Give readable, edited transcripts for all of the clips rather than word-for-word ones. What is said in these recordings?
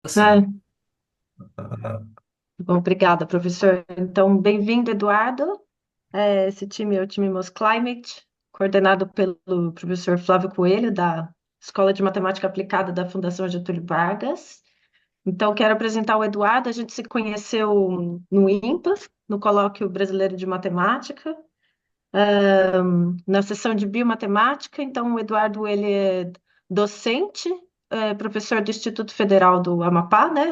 Ah, Sim. bom, obrigada, professor. Então, bem-vindo, Eduardo. Esse time é o time Mos Climate, coordenado pelo professor Flávio Coelho, da Escola de Matemática Aplicada da Fundação Getúlio Vargas. Então, quero apresentar o Eduardo. A gente se conheceu no IMPA, no Colóquio Brasileiro de Matemática, na sessão de Biomatemática. Então, o Eduardo, ele é docente, professor do Instituto Federal do Amapá, né,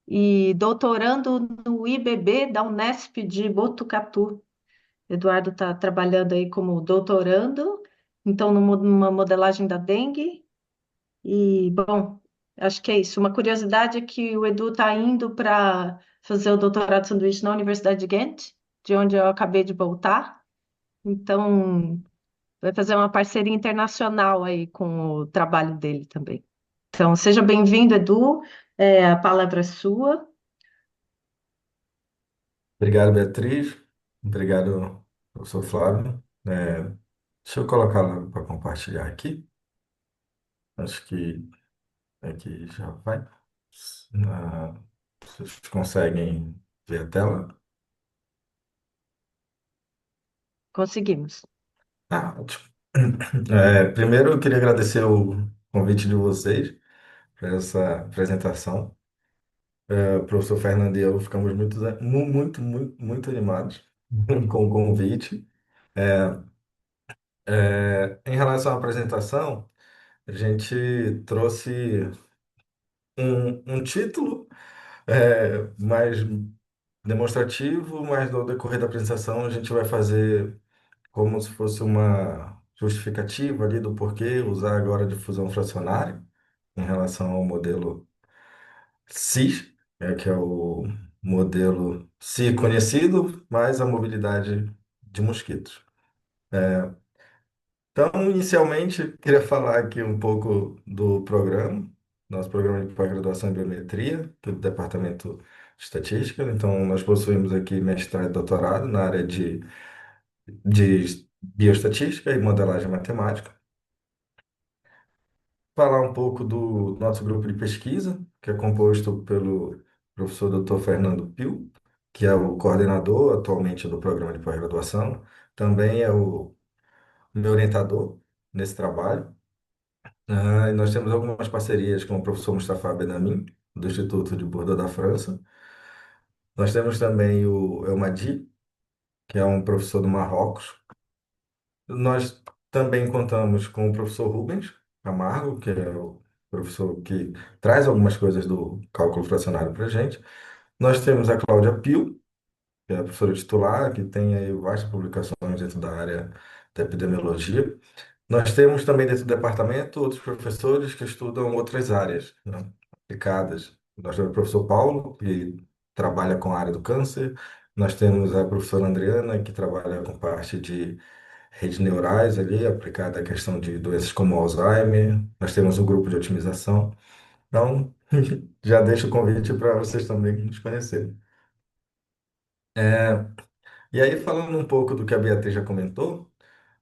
e doutorando no IBB da Unesp de Botucatu. Eduardo está trabalhando aí como doutorando, então numa modelagem da dengue. E, bom, acho que é isso. Uma curiosidade é que o Edu está indo para fazer o doutorado de sanduíche na Universidade de Ghent, de onde eu acabei de voltar. Então, vai fazer uma parceria internacional aí com o trabalho dele também. Então, seja bem-vindo, Edu. A palavra é sua. Obrigado, Beatriz. Obrigado, professor Flávio. Deixa eu colocar lá para compartilhar aqui. Acho que aqui já vai. Vocês conseguem ver a tela? Conseguimos. Ótimo. Primeiro, eu queria agradecer o convite de vocês para essa apresentação. O professor Fernando e eu ficamos muito animados com o convite. Em relação à apresentação, a gente trouxe um título mais demonstrativo, mas no decorrer da apresentação a gente vai fazer como se fosse uma justificativa ali do porquê usar agora a difusão fracionária em relação ao modelo SIS, que é o modelo SI conhecido, mais a mobilidade de mosquitos. Então, inicialmente, queria falar aqui um pouco do programa, nosso programa de pós-graduação em biometria, do Departamento de Estatística. Então, nós possuímos aqui mestrado e doutorado na área de bioestatística e modelagem matemática. Falar um pouco do nosso grupo de pesquisa, que é composto pelo professor Dr. Fernando Pio, que é o coordenador atualmente do programa de pós-graduação, também é o meu orientador nesse trabalho. E nós temos algumas parcerias com o professor Mustafa Benamin, do Instituto de Bordeaux da França. Nós temos também o Elmadi, que é um professor do Marrocos. Nós também contamos com o professor Rubens Camargo, que é o professor que traz algumas coisas do cálculo fracionário para a gente. Nós temos a Cláudia Pio, que é a professora titular, que tem aí vastas publicações dentro da área da epidemiologia. Nós temos também dentro do departamento outros professores que estudam outras áreas, né, aplicadas. Nós temos o professor Paulo, que trabalha com a área do câncer. Nós temos a professora Adriana, que trabalha com parte de redes neurais ali, aplicada à questão de doenças como Alzheimer. Nós temos um grupo de otimização. Então, já deixo o convite para vocês também nos conhecerem. E aí, falando um pouco do que a Beatriz já comentou,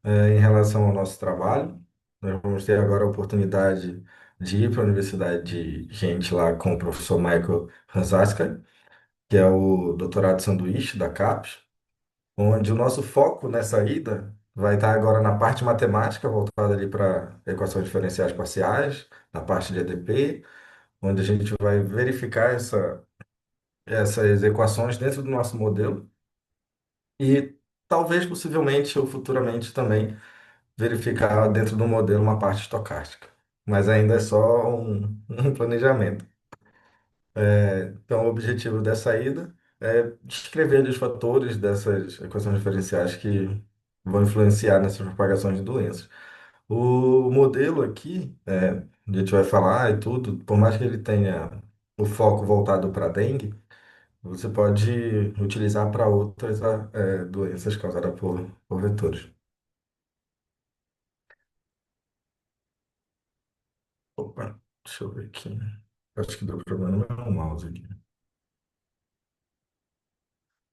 em relação ao nosso trabalho. Nós vamos ter agora a oportunidade de ir para a Universidade de Gente lá com o professor Michael Hansaska, que é o doutorado de sanduíche da CAPES, onde o nosso foco nessa ida vai estar agora na parte matemática, voltada ali para equações diferenciais parciais, na parte de EDP, onde a gente vai verificar essas equações dentro do nosso modelo e talvez, possivelmente ou futuramente também verificar dentro do modelo uma parte estocástica. Mas ainda é só um planejamento. Então, o objetivo dessa ida é descrever os fatores dessas equações diferenciais que vão influenciar nessas propagações de doenças. O modelo aqui, a gente vai falar e tudo, por mais que ele tenha o foco voltado para a dengue, você pode utilizar para outras doenças causadas por vetores. Opa, deixa eu ver aqui. Acho que deu problema no meu mouse aqui.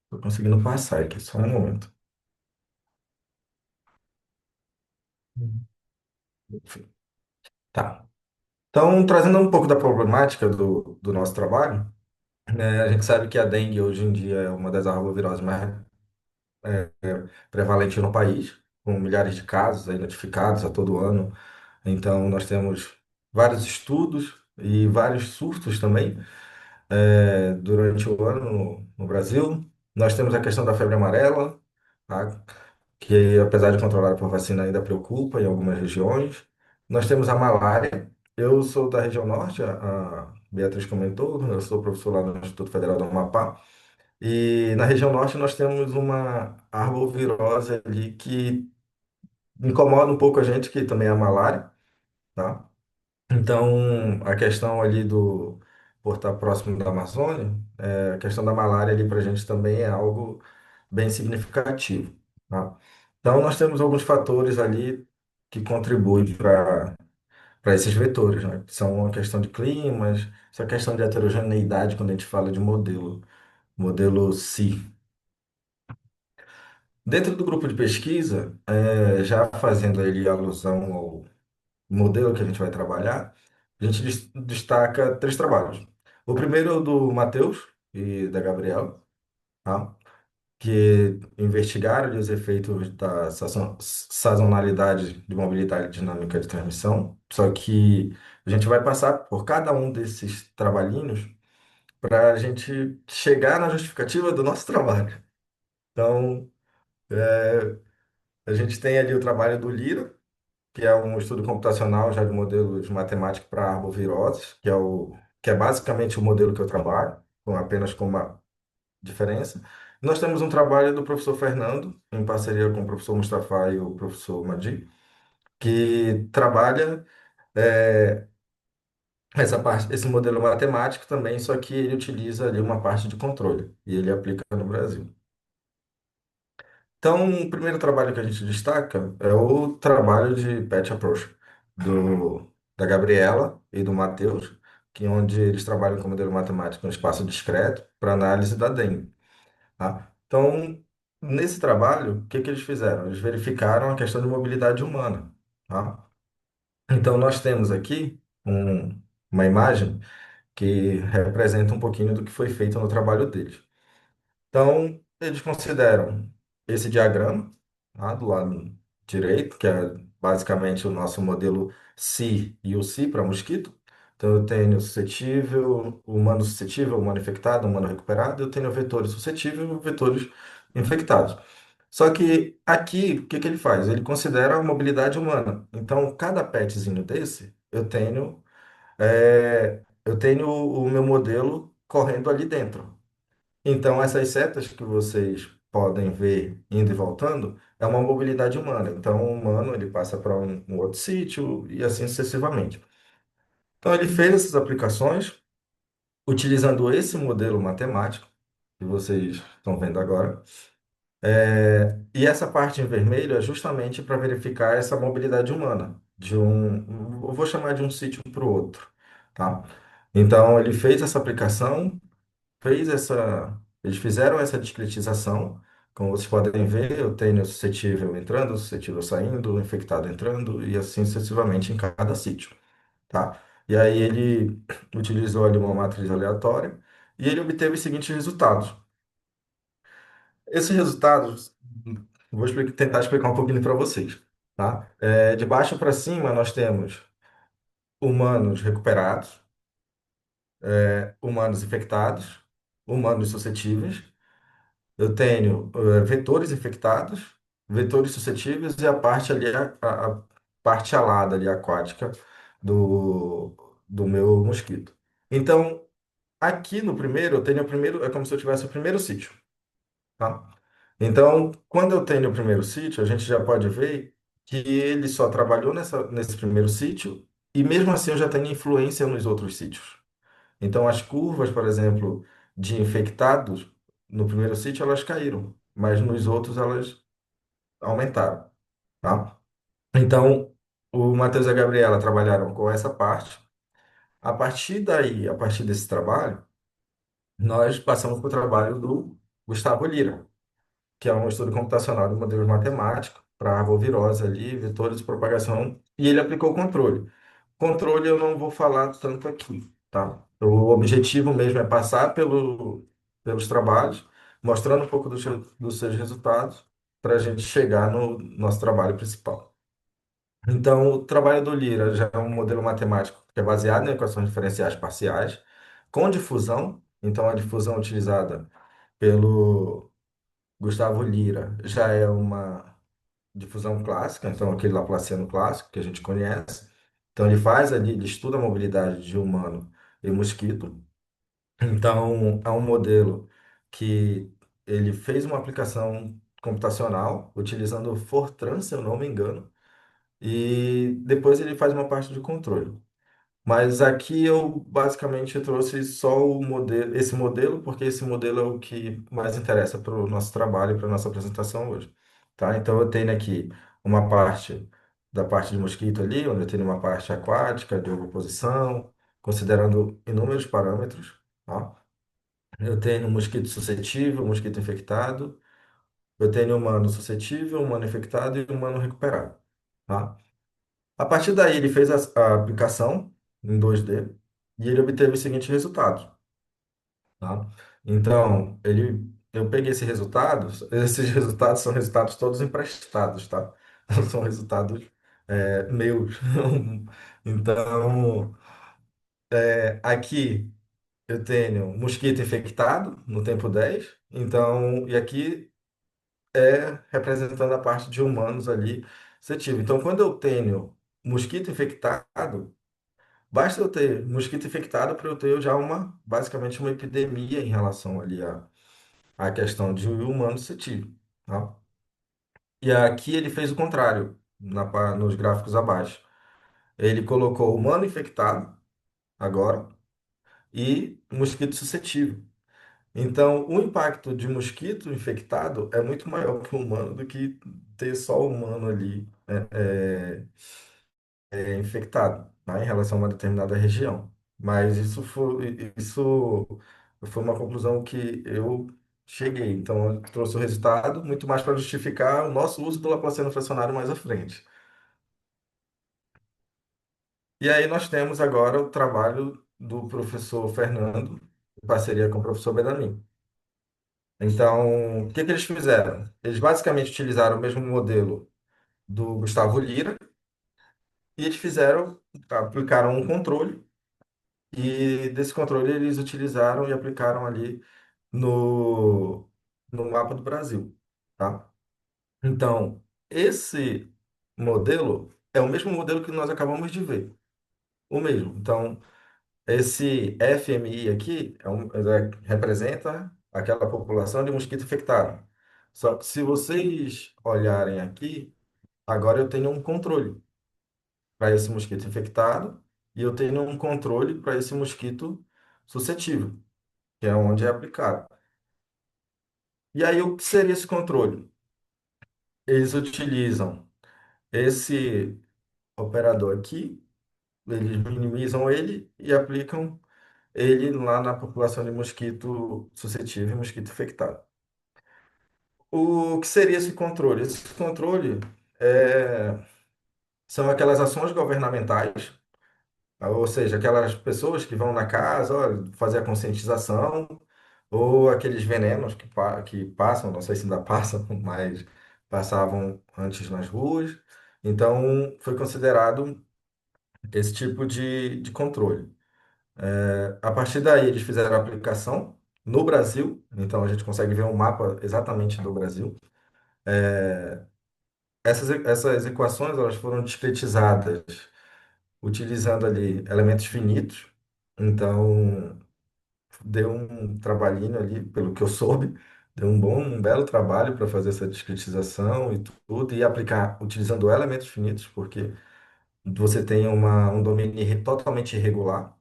Tô conseguindo passar aqui, só um momento. Enfim, tá. Então, trazendo um pouco da problemática do nosso trabalho, né, a gente sabe que a dengue hoje em dia é uma das arboviroses mais prevalentes no país, com milhares de casos aí notificados a todo ano. Então, nós temos vários estudos e vários surtos também durante o ano no Brasil. Nós temos a questão da febre amarela, tá? Que apesar de controlada por vacina ainda preocupa em algumas regiões. Nós temos a malária. Eu sou da região norte, a Beatriz comentou, eu sou professor lá no Instituto Federal do Amapá. E na região norte nós temos uma arbovirose ali que incomoda um pouco a gente, que também é a malária, tá? Então, a questão ali por estar próximo da Amazônia, a questão da malária ali para a gente também é algo bem significativo, tá? Então, nós temos alguns fatores ali que contribuem para esses vetores, né? Que são a questão de climas, essa questão de heterogeneidade quando a gente fala de modelo C. Dentro do grupo de pesquisa, já fazendo ali alusão ao modelo que a gente vai trabalhar, a gente destaca três trabalhos. O primeiro é o do Matheus e da Gabriela, tá? Que investigaram ali os efeitos da sazonalidade de mobilidade dinâmica de transmissão. Só que a gente vai passar por cada um desses trabalhinhos para a gente chegar na justificativa do nosso trabalho. Então, a gente tem ali o trabalho do Lira, que é um estudo computacional já de modelos matemáticos para arboviroses, que é basicamente o modelo que eu trabalho, apenas com uma diferença. Nós temos um trabalho do professor Fernando, em parceria com o professor Mustafa e o professor Madi, que trabalha essa parte, esse modelo matemático também, só que ele utiliza ali uma parte de controle e ele aplica no Brasil. Então, o primeiro trabalho que a gente destaca é o trabalho de Patch Approach da Gabriela e do Matheus, que é onde eles trabalham com modelo matemático no espaço discreto para análise da dengue, tá? Então, nesse trabalho, o que que eles fizeram? Eles verificaram a questão de mobilidade humana, tá? Então, nós temos aqui uma imagem que representa um pouquinho do que foi feito no trabalho deles. Então, eles consideram esse diagrama, tá, do lado direito, que é basicamente o nosso modelo C e o C para mosquito. Então, eu tenho humano suscetível, humano infectado, humano recuperado. Eu tenho vetores suscetíveis e vetores infectados. Só que aqui, o que que ele faz? Ele considera a mobilidade humana. Então, cada petzinho desse, eu tenho o meu modelo correndo ali dentro. Então, essas setas que vocês podem ver indo e voltando é uma mobilidade humana. Então, o humano ele passa para um outro sítio e assim sucessivamente. Então, ele fez essas aplicações utilizando esse modelo matemático que vocês estão vendo agora. E essa parte em vermelho é justamente para verificar essa mobilidade humana eu vou chamar de um sítio para o outro, tá? Então, ele fez essa aplicação eles fizeram essa discretização, como vocês podem ver, eu tenho suscetível entrando, suscetível saindo, infectado entrando e assim sucessivamente em cada sítio, tá? E aí ele utilizou ali uma matriz aleatória e ele obteve os seguintes resultados. Esses resultados, tentar explicar um pouquinho para vocês, tá? De baixo para cima nós temos humanos recuperados, humanos infectados, humanos suscetíveis. Eu tenho vetores infectados, vetores suscetíveis e a parte ali, a parte alada ali, aquática do, do meu mosquito. Então, aqui no primeiro, eu tenho o primeiro, é como se eu tivesse o primeiro sítio, tá? Então, quando eu tenho o primeiro sítio, a gente já pode ver que ele só trabalhou nesse primeiro sítio e mesmo assim eu já tenho influência nos outros sítios. Então, as curvas, por exemplo, de infectados no primeiro sítio, elas caíram, mas nos outros elas aumentaram, tá? Então, o Matheus e a Gabriela trabalharam com essa parte. A partir daí, a partir desse trabalho, nós passamos para o trabalho do Gustavo Lira, que é um estudo computacional de modelos matemáticos para arbovirose ali, vetores de propagação, e ele aplicou o controle. controle eu não vou falar tanto aqui, tá? O objetivo mesmo é passar pelos trabalhos, mostrando um pouco dos seus resultados, para a gente chegar no nosso trabalho principal. Então, o trabalho do Lira já é um modelo matemático que é baseado em equações diferenciais parciais, com difusão. Então, a difusão utilizada pelo Gustavo Lira já é uma difusão clássica, então aquele laplaciano clássico que a gente conhece. Então, ele faz ali, ele estuda a mobilidade de humano e mosquito. Então, é um modelo que ele fez uma aplicação computacional utilizando o Fortran, se eu não me engano, e depois ele faz uma parte de controle. Mas aqui eu basicamente trouxe só o modelo, esse modelo, porque esse modelo é o que mais interessa para o nosso trabalho e para a nossa apresentação hoje. Tá? Então eu tenho aqui uma parte da parte de mosquito ali, onde eu tenho uma parte aquática, de ovoposição, considerando inúmeros parâmetros. Tá? Eu tenho um mosquito suscetível, um mosquito infectado, eu tenho humano suscetível, humano infectado e humano recuperado. Tá? A partir daí, ele fez a aplicação em 2D e ele obteve o seguinte resultado, tá? Então, eu peguei esses resultados são resultados todos emprestados, tá? Não são resultados meus. Então, aqui eu tenho mosquito infectado no tempo 10. Então, e aqui representando a parte de humanos ali suscetível. Então, quando eu tenho mosquito infectado, basta eu ter mosquito infectado para eu ter já basicamente uma epidemia em relação ali à questão de humano suscetível, tá? E aqui ele fez o contrário, nos gráficos abaixo. Ele colocou humano infectado agora e mosquito suscetível. Então, o impacto de mosquito infectado é muito maior que o humano do que ter só o humano ali infectado, tá? Em relação a uma determinada região. Mas isso foi uma conclusão que eu cheguei. Então, eu trouxe o resultado muito mais para justificar o nosso uso do Laplaciano fracionário mais à frente. E aí nós temos agora o trabalho do professor Fernando, em parceria com o professor Benamin. Então, o que que eles fizeram? Eles basicamente utilizaram o mesmo modelo do Gustavo Lira e eles aplicaram um controle. E desse controle eles utilizaram e aplicaram ali no, no mapa do Brasil, tá? Então, esse modelo é o mesmo modelo que nós acabamos de ver, o mesmo. Então, esse FMI aqui representa aquela população de mosquito infectado. Só que se vocês olharem aqui, agora eu tenho um controle para esse mosquito infectado e eu tenho um controle para esse mosquito suscetível, que é onde é aplicado. E aí, o que seria esse controle? Eles utilizam esse operador aqui, eles minimizam ele e aplicam ele lá na população de mosquito suscetível e mosquito infectado. O que seria esse controle? Esse controle é, são aquelas ações governamentais, ou seja, aquelas pessoas que vão na casa, olha, fazer a conscientização, ou aqueles venenos que passam, não sei se ainda passam, mas passavam antes nas ruas. Então, foi considerado esse tipo de controle. A partir daí, eles fizeram a aplicação no Brasil, então a gente consegue ver um mapa exatamente do Brasil. Essas equações elas foram discretizadas utilizando ali elementos finitos, então deu um trabalhinho ali, pelo que eu soube, deu um belo trabalho para fazer essa discretização e tudo, e aplicar utilizando elementos finitos, porque você tem um domínio totalmente irregular.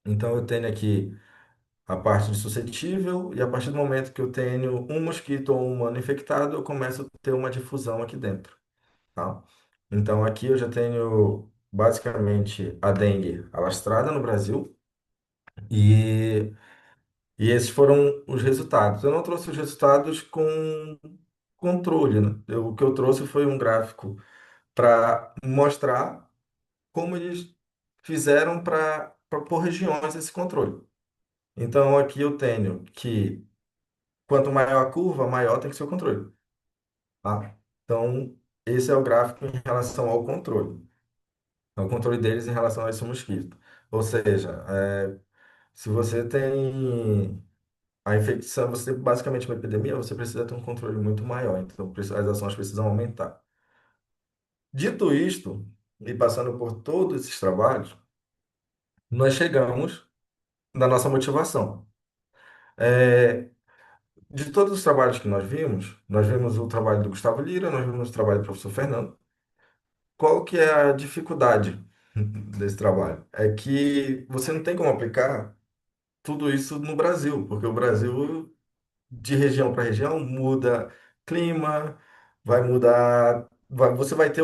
Então eu tenho aqui a parte de suscetível, e a partir do momento que eu tenho um mosquito ou um humano infectado, eu começo a ter uma difusão aqui dentro, tá? Então aqui eu já tenho basicamente a dengue alastrada no Brasil, e E esses foram os resultados. Eu não trouxe os resultados com controle, né? O que eu trouxe foi um gráfico para mostrar como eles fizeram para por regiões esse controle. Então aqui eu tenho que quanto maior a curva, maior tem que ser o controle. Tá? Então, esse é o gráfico em relação ao controle. É o controle deles em relação a esse mosquito. Ou seja, se você tem a infecção, você tem basicamente uma epidemia, você precisa ter um controle muito maior. Então, as ações precisam aumentar. Dito isto, e passando por todos esses trabalhos, nós chegamos na nossa motivação. É, de todos os trabalhos que nós vimos o trabalho do Gustavo Lira, nós vimos o trabalho do professor Fernando. Qual que é a dificuldade desse trabalho? É que você não tem como aplicar tudo isso no Brasil, porque o Brasil, de região para região, muda clima, vai mudar, você vai ter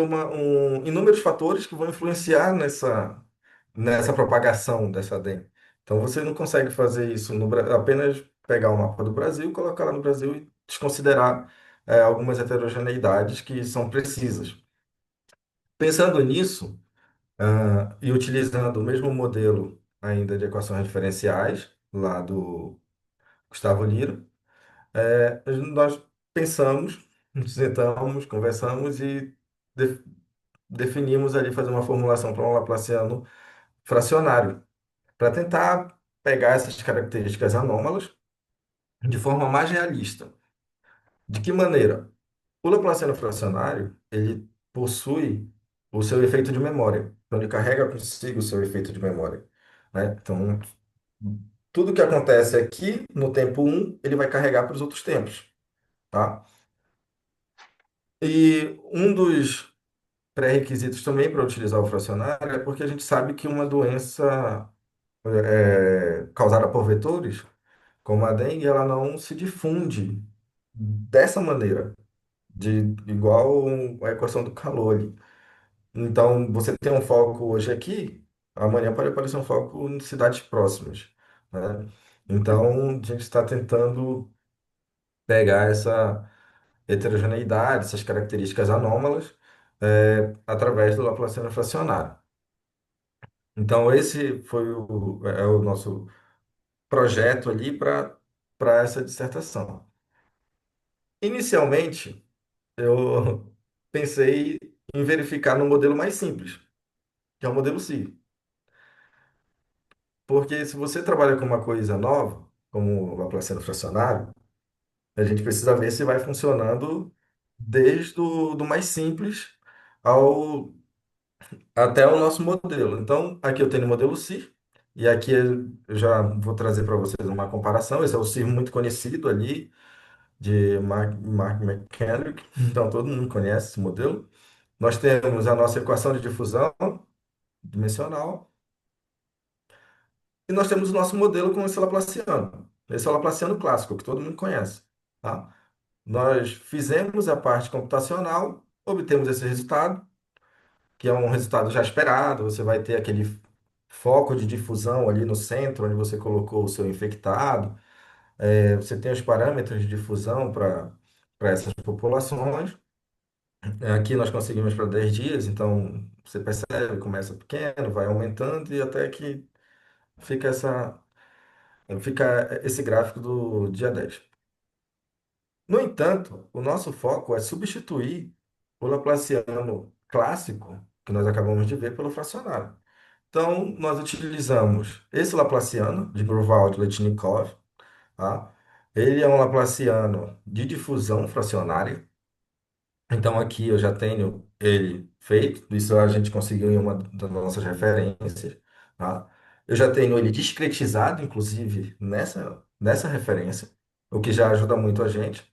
inúmeros fatores que vão influenciar nessa propagação dessa dengue. Então você não consegue fazer isso apenas pegar o mapa do Brasil, colocar lá no Brasil e desconsiderar algumas heterogeneidades que são precisas. Pensando nisso, e utilizando o mesmo modelo ainda de equações diferenciais, lá do Gustavo Lira, nós pensamos, nos sentamos, conversamos e de- definimos ali fazer uma formulação para um Laplaciano fracionário, para tentar pegar essas características anômalas de forma mais realista. De que maneira? O Laplaciano fracionário, ele possui o seu efeito de memória. Então, ele carrega consigo o seu efeito de memória, né? Então, tudo que acontece aqui no tempo um ele vai carregar para os outros tempos, tá? E um dos pré-requisitos também para utilizar o fracionário é porque a gente sabe que uma doença causada por vetores, como a dengue, ela não se difunde dessa maneira, igual a equação do calor ali. Então, você tem um foco hoje aqui, amanhã pode aparecer um foco em cidades próximas, né? Então, a gente está tentando pegar essa heterogeneidade, essas características anômalas, através do Laplaciano fracionário. Então, esse foi o nosso projeto ali para essa dissertação. Inicialmente, eu pensei em verificar no modelo mais simples, que é o modelo CI. Porque se você trabalha com uma coisa nova, como o Laplaciano fracionário, a gente precisa ver se vai funcionando desde o do mais simples ao até o nosso modelo. Então, aqui eu tenho o modelo CIR, e aqui eu já vou trazer para vocês uma comparação. Esse é o CIR muito conhecido ali, de Mark McKendrick, então todo mundo conhece esse modelo. Nós temos a nossa equação de difusão dimensional, e nós temos o nosso modelo com esse Laplaciano. Esse é o Laplaciano clássico, que todo mundo conhece, tá? Nós fizemos a parte computacional, obtemos esse resultado, que é um resultado já esperado. Você vai ter aquele foco de difusão ali no centro, onde você colocou o seu infectado. Você tem os parâmetros de difusão para essas populações. Aqui nós conseguimos para 10 dias, então você percebe, começa pequeno, vai aumentando e até que fica fica esse gráfico do dia 10. No entanto, o nosso foco é substituir o Laplaciano clássico, que nós acabamos de ver, pelo fracionário. Então, nós utilizamos esse Laplaciano de Grunwald-Letchnikov, tá? Ele é um Laplaciano de difusão fracionária. Então, aqui eu já tenho ele feito, isso a gente conseguiu em uma das nossas referências, tá? Eu já tenho ele discretizado, inclusive, nessa referência, o que já ajuda muito a gente.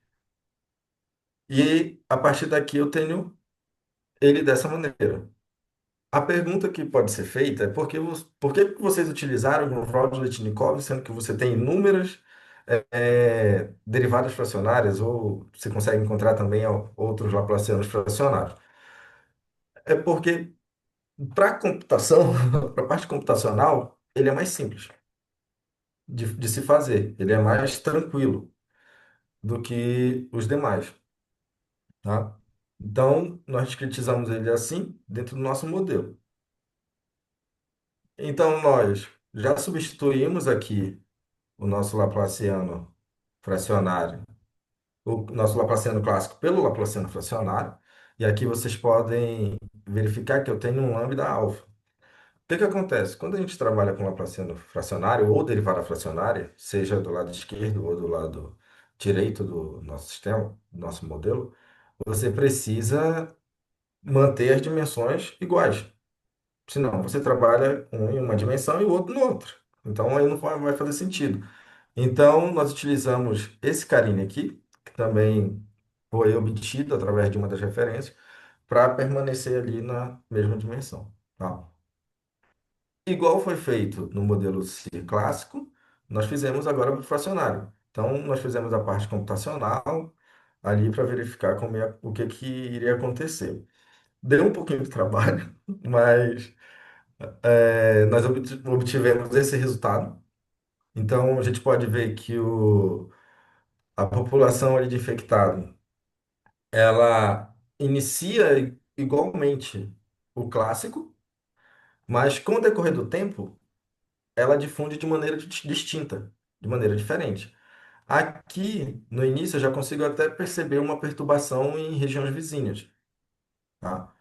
E a partir daqui eu tenho ele dessa maneira. A pergunta que pode ser feita é por que que vocês utilizaram o Grunwald-Letchnikov, sendo que você tem inúmeras derivadas fracionárias, ou você consegue encontrar também outros Laplacianos fracionários? É porque, para computação, para a parte computacional, ele é mais simples de se fazer, ele é mais tranquilo do que os demais, tá? Então, nós discretizamos ele assim dentro do nosso modelo. Então, nós já substituímos aqui o nosso Laplaciano fracionário, o nosso Laplaciano clássico pelo Laplaciano fracionário, e aqui vocês podem verificar que eu tenho um lambda alfa. O que que acontece? Quando a gente trabalha com Laplaciano fracionário ou derivada fracionária, seja do lado esquerdo ou do lado direito do nosso sistema, do nosso modelo, você precisa manter as dimensões iguais. Senão, você trabalha um em uma dimensão e o outro no outro. Então, aí não vai fazer sentido. Então, nós utilizamos esse carinha aqui, que também foi obtido através de uma das referências, para permanecer ali na mesma dimensão. Tá? Igual foi feito no modelo C clássico, nós fizemos agora para o fracionário. Então, nós fizemos a parte computacional ali para verificar o que que iria acontecer. Deu um pouquinho de trabalho, mas nós obtivemos esse resultado. Então, a gente pode ver que a população ali de infectado, ela inicia igualmente o clássico, mas com o decorrer do tempo, ela difunde de maneira distinta, de maneira diferente. Aqui, no início, eu já consigo até perceber uma perturbação em regiões vizinhas, tá?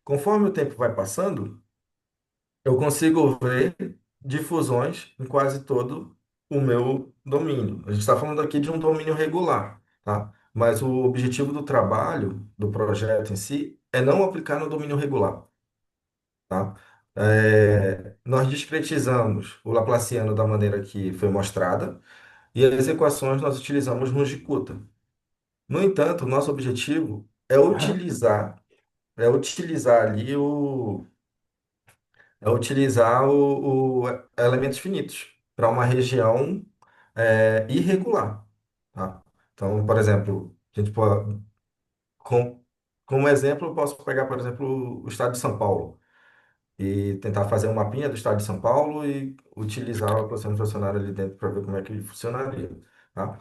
Conforme o tempo vai passando, eu consigo ver difusões em quase todo o meu domínio. A gente está falando aqui de um domínio regular, tá? Mas o objetivo do trabalho, do projeto em si, é não aplicar no domínio regular, tá? Nós discretizamos o Laplaciano da maneira que foi mostrada e as equações nós utilizamos no Jicuta. No entanto, nosso objetivo é utilizar ali elementos finitos para uma região irregular, tá? Então, por exemplo, a gente pode, com, como exemplo, eu posso pegar, por exemplo, o estado de São Paulo e tentar fazer um mapinha do estado de São Paulo e utilizar o processo fracionário ali dentro para ver como é que funcionaria, tá?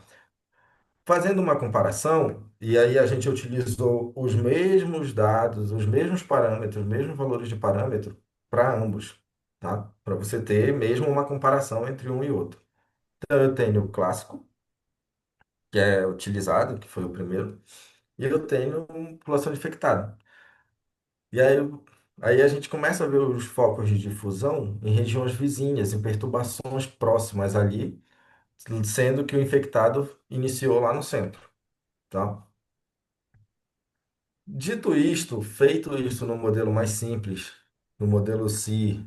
Fazendo uma comparação, e aí a gente utilizou os mesmos dados, os mesmos parâmetros, os mesmos valores de parâmetro para ambos, tá? Para você ter mesmo uma comparação entre um e outro. Então, eu tenho o clássico, que é utilizado, que foi o primeiro, e eu tenho população infectada. E aí a gente começa a ver os focos de difusão em regiões vizinhas, em perturbações próximas ali, sendo que o infectado iniciou lá no centro, tá? Dito isto, feito isso no modelo mais simples, no modelo C,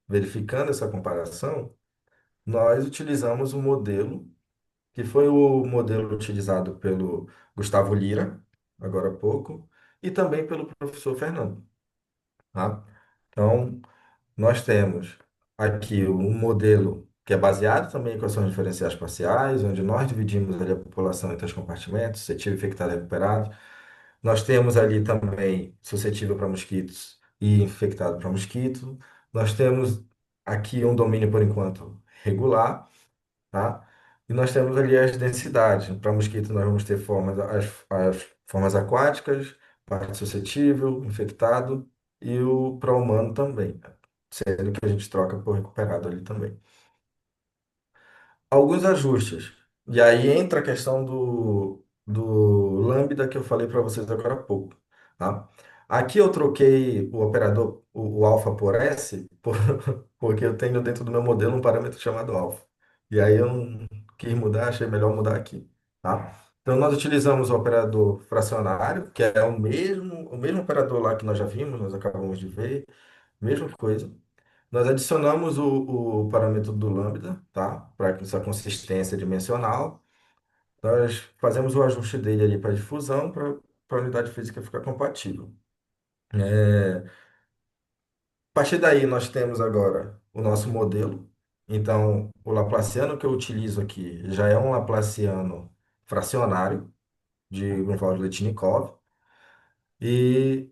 verificando essa comparação, nós utilizamos o modelo, que foi o modelo utilizado pelo Gustavo Lira, agora há pouco, e também pelo professor Fernando, tá? Então, nós temos aqui um modelo que é baseado também em equações diferenciais parciais, onde nós dividimos ali a população em três compartimentos, suscetível, infectado e recuperado. Nós temos ali também suscetível para mosquitos e infectado para mosquito. Nós temos aqui um domínio, por enquanto, regular, tá? E nós temos ali as densidades. Para mosquito, nós vamos ter as formas aquáticas, parte suscetível, infectado, e o para humano também, né? Sendo que a gente troca por recuperado ali também. Alguns ajustes. E aí entra a questão do lambda que eu falei para vocês agora há pouco, tá? Aqui eu troquei o operador, o alfa por S, porque eu tenho dentro do meu modelo um parâmetro chamado alfa. E aí eu não quis mudar, achei melhor mudar aqui, tá? Então nós utilizamos o operador fracionário, que é o mesmo operador lá que nós já vimos, nós acabamos de ver, mesma coisa. Nós adicionamos o parâmetro do lambda, tá? Para essa consistência dimensional. Nós fazemos o ajuste dele ali para difusão, para a unidade física ficar compatível. A partir daí, nós temos agora o nosso modelo. Então, o Laplaciano que eu utilizo aqui já é um Laplaciano fracionário de Grunwald-Letchnikov. E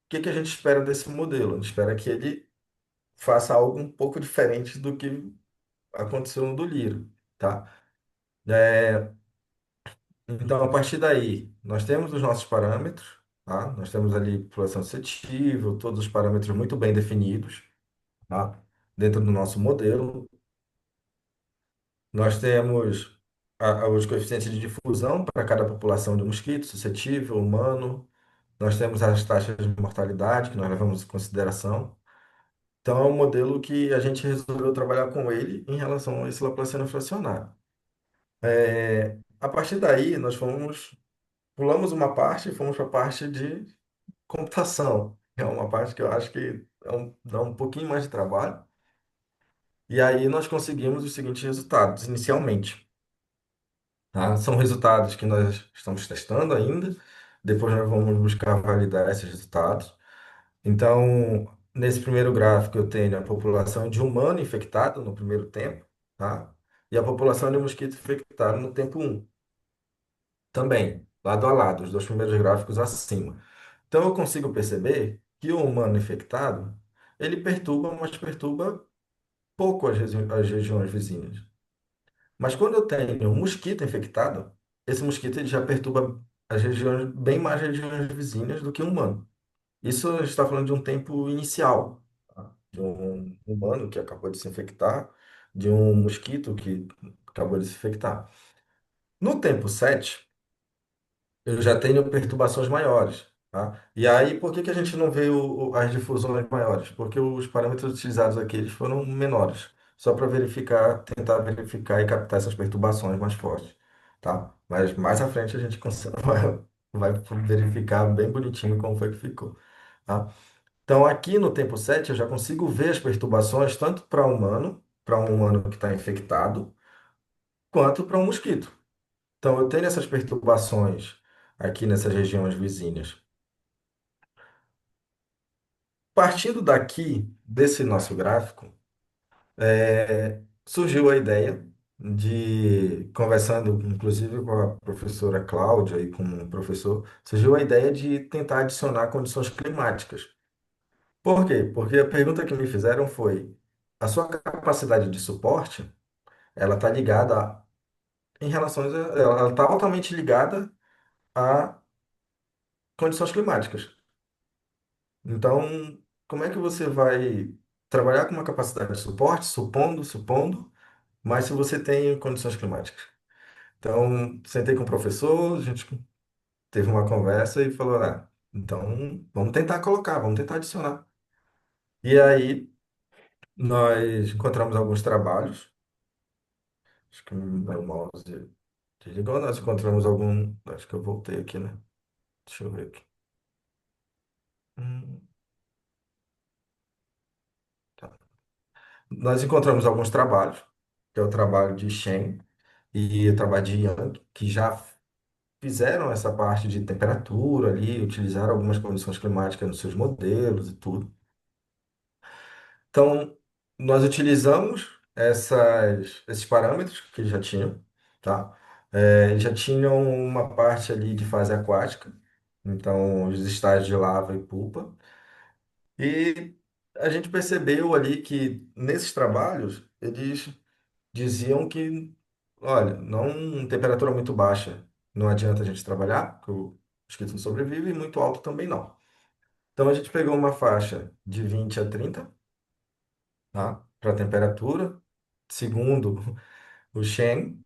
o que que a gente espera desse modelo? A gente espera que ele faça algo um pouco diferente do que aconteceu no do Liro, tá? É, então, a partir daí, nós temos os nossos parâmetros, tá? Nós temos ali população suscetível, todos os parâmetros muito bem definidos, tá? dentro do nosso modelo. Nós temos os coeficientes de difusão para cada população de mosquito, suscetível, humano. Nós temos as taxas de mortalidade que nós levamos em consideração. Então, é um modelo que a gente resolveu trabalhar com ele em relação a esse Laplaciano fracionário. A partir daí, pulamos uma parte e fomos para a parte de computação. É uma parte que eu acho que dá um pouquinho mais de trabalho. E aí nós conseguimos os seguintes resultados, inicialmente. Tá? São resultados que nós estamos testando ainda. Depois nós vamos buscar validar esses resultados. Então, nesse primeiro gráfico, eu tenho a população de humano infectado no primeiro tempo, tá? E a população de mosquito infectado no tempo um também, lado a lado, os dois primeiros gráficos acima. Então, eu consigo perceber que o humano infectado, ele perturba, mas perturba pouco as regiões vizinhas. Mas quando eu tenho um mosquito infectado, esse mosquito ele já perturba as regiões, bem mais regiões vizinhas do que o humano. Isso a gente está falando de um tempo inicial, tá? De um humano que acabou de se infectar, de um mosquito que acabou de se infectar. No tempo 7 eu já tenho perturbações maiores, tá? E aí, por que que a gente não vê as difusões maiores? Porque os parâmetros utilizados aqui eles foram menores, só para verificar, tentar verificar e captar essas perturbações mais fortes, tá? Mas mais à frente a gente vai verificar bem bonitinho como foi que ficou, tá? Então, aqui no tempo 7 eu já consigo ver as perturbações tanto para um humano que está infectado, quanto para um mosquito. Então, eu tenho essas perturbações aqui nessas regiões vizinhas. Partindo daqui, desse nosso gráfico, surgiu a ideia de, conversando inclusive com a professora Cláudia e com o professor, surgiu a ideia de tentar adicionar condições climáticas. Por quê? Porque a pergunta que me fizeram foi: a sua capacidade de suporte, ela está ligada em relações, ela está altamente ligada a condições climáticas. Então, como é que você vai trabalhar com uma capacidade de suporte, supondo, mas se você tem condições climáticas? Então, sentei com o professor, a gente teve uma conversa e falou, então vamos tentar colocar, vamos tentar adicionar. E aí nós encontramos alguns trabalhos, acho que o meu mouse desligou, nós encontramos algum, acho que eu voltei aqui, né? Deixa eu ver aqui. Hum, tá. Nós encontramos alguns trabalhos, que é o trabalho de Shen e o trabalho de Yang, que já fizeram essa parte de temperatura ali, utilizaram algumas condições climáticas nos seus modelos e tudo. Então, nós utilizamos esses parâmetros que eles já tinham, tá? Eles já tinham uma parte ali de fase aquática, então os estágios de lava e pupa. E a gente percebeu ali que nesses trabalhos eles diziam que, olha, não temperatura muito baixa não adianta a gente trabalhar, porque o mosquito não sobrevive, e muito alto também não. Então a gente pegou uma faixa de 20 a 30, tá? Para temperatura, segundo o Shen,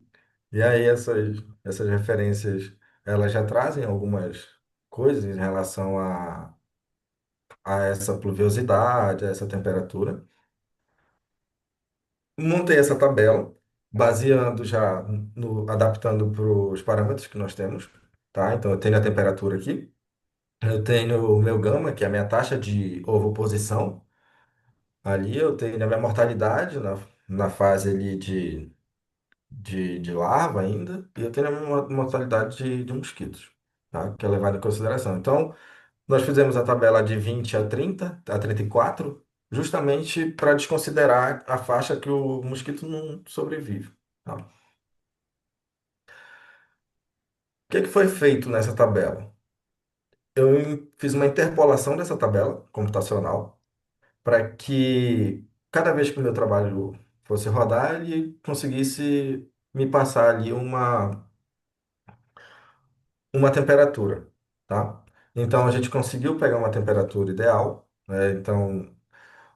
e aí essas referências elas já trazem algumas coisas em relação a essa pluviosidade, a essa temperatura. Montei essa tabela, baseando já adaptando para os parâmetros que nós temos, tá? Então eu tenho a temperatura aqui, eu tenho o meu gama, que é a minha taxa de ovoposição, ali eu tenho a minha mortalidade na fase ali de larva ainda, e eu tenho a minha mortalidade de mosquitos, tá? Que é levada em consideração. Então, nós fizemos a tabela de 20 a 30, a 34, justamente para desconsiderar a faixa que o mosquito não sobrevive, tá? O que que foi feito nessa tabela? Eu fiz uma interpolação dessa tabela computacional para que cada vez que o meu trabalho fosse rodar, ele conseguisse me passar ali uma temperatura, tá? Então a gente conseguiu pegar uma temperatura ideal, né? Então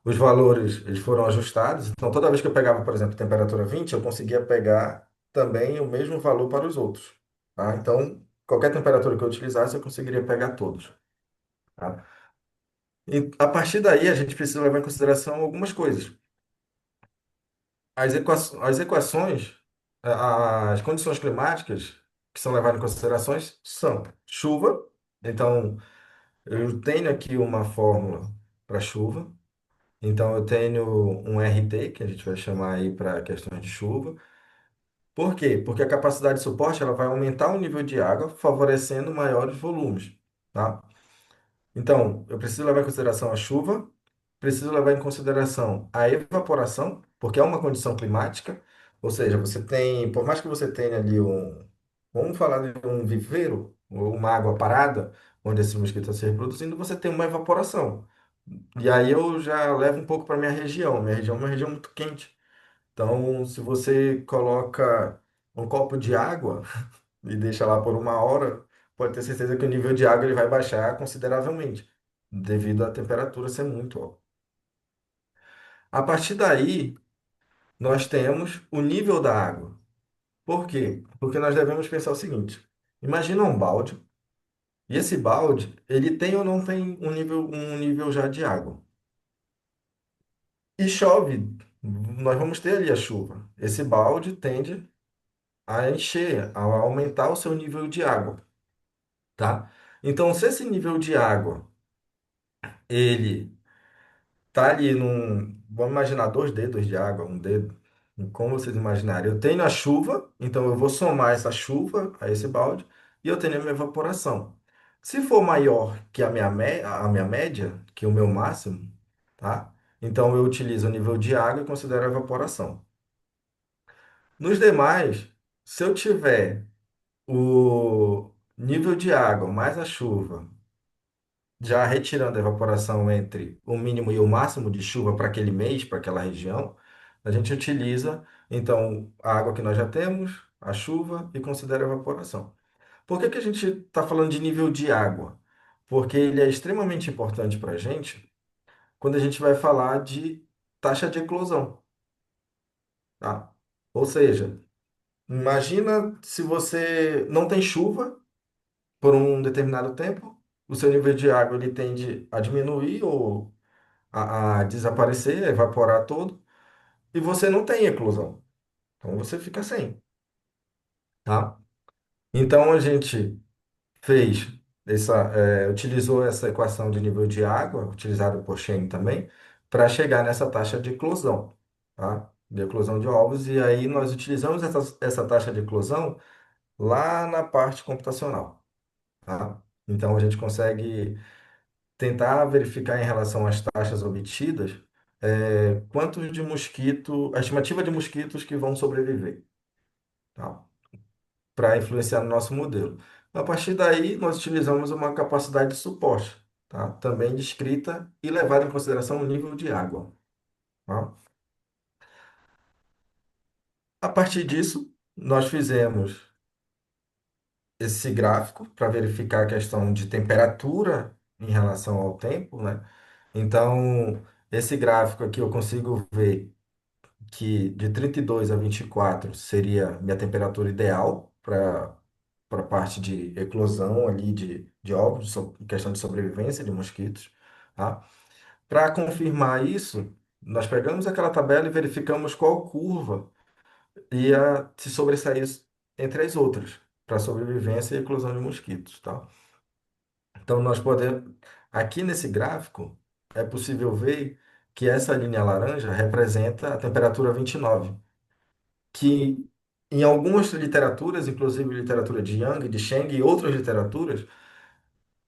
os valores eles foram ajustados. Então, toda vez que eu pegava, por exemplo, temperatura 20, eu conseguia pegar também o mesmo valor para os outros. Tá? Então, qualquer temperatura que eu utilizasse, eu conseguiria pegar todos. Tá? E a partir daí, a gente precisa levar em consideração algumas coisas. As equações, as condições climáticas que são levadas em considerações são chuva. Então, eu tenho aqui uma fórmula para chuva. Então, eu tenho um RT, que a gente vai chamar aí para questões de chuva. Por quê? Porque a capacidade de suporte ela vai aumentar o nível de água, favorecendo maiores volumes, tá? Então, eu preciso levar em consideração a chuva, preciso levar em consideração a evaporação, porque é uma condição climática, ou seja, você tem, por mais que você tenha ali vamos falar de um viveiro, ou uma água parada, onde esse mosquito está se reproduzindo, você tem uma evaporação. E aí eu já levo um pouco para minha região. Minha região é uma região muito quente. Então, se você coloca um copo de água e deixa lá por uma hora, pode ter certeza que o nível de água ele vai baixar consideravelmente, devido à temperatura ser muito alta. A partir daí, nós temos o nível da água. Por quê? Porque nós devemos pensar o seguinte: imagina um balde, e esse balde, ele tem ou não tem um nível já de água. E chove, nós vamos ter ali a chuva. Esse balde tende a encher, a aumentar o seu nível de água, tá? Então, se esse nível de água, ele tá ali vamos imaginar dois dedos de água, um dedo, como vocês imaginarem. Eu tenho a chuva, então eu vou somar essa chuva a esse balde e eu tenho a minha evaporação. Se for maior que a minha média, que o meu máximo, tá? Então eu utilizo o nível de água e considero a evaporação. Nos demais, se eu tiver o nível de água mais a chuva, já retirando a evaporação entre o mínimo e o máximo de chuva para aquele mês, para aquela região, a gente utiliza então a água que nós já temos, a chuva e considera a evaporação. Por que que a gente está falando de nível de água? Porque ele é extremamente importante para a gente quando a gente vai falar de taxa de eclosão, tá? Ou seja, imagina se você não tem chuva por um determinado tempo, o seu nível de água ele tende a diminuir ou a desaparecer, a evaporar todo, e você não tem eclosão. Então você fica sem, tá? Então a gente fez utilizou essa equação de nível de água, utilizada por Chang também, para chegar nessa taxa de eclosão, tá? De eclosão de ovos, e aí nós utilizamos essa taxa de eclosão lá na parte computacional, tá? Então a gente consegue tentar verificar em relação às taxas obtidas, quantos de mosquito, a estimativa de mosquitos que vão sobreviver, tá? Para influenciar no nosso modelo. A partir daí, nós utilizamos uma capacidade de suporte, tá? Também descrita e levada em consideração o nível de água, tá? A partir disso, nós fizemos esse gráfico para verificar a questão de temperatura em relação ao tempo, né? Então, esse gráfico aqui eu consigo ver que de 32 a 24 seria minha temperatura ideal para a parte de eclosão ali de ovos, questão de sobrevivência de mosquitos, tá? Para confirmar isso, nós pegamos aquela tabela e verificamos qual curva ia se sobressair entre as outras para sobrevivência e eclosão de mosquitos, tá? Então nós podemos, aqui nesse gráfico, é possível ver que essa linha laranja representa a temperatura 29, que em algumas literaturas, inclusive literatura de Yang, de Cheng e outras literaturas,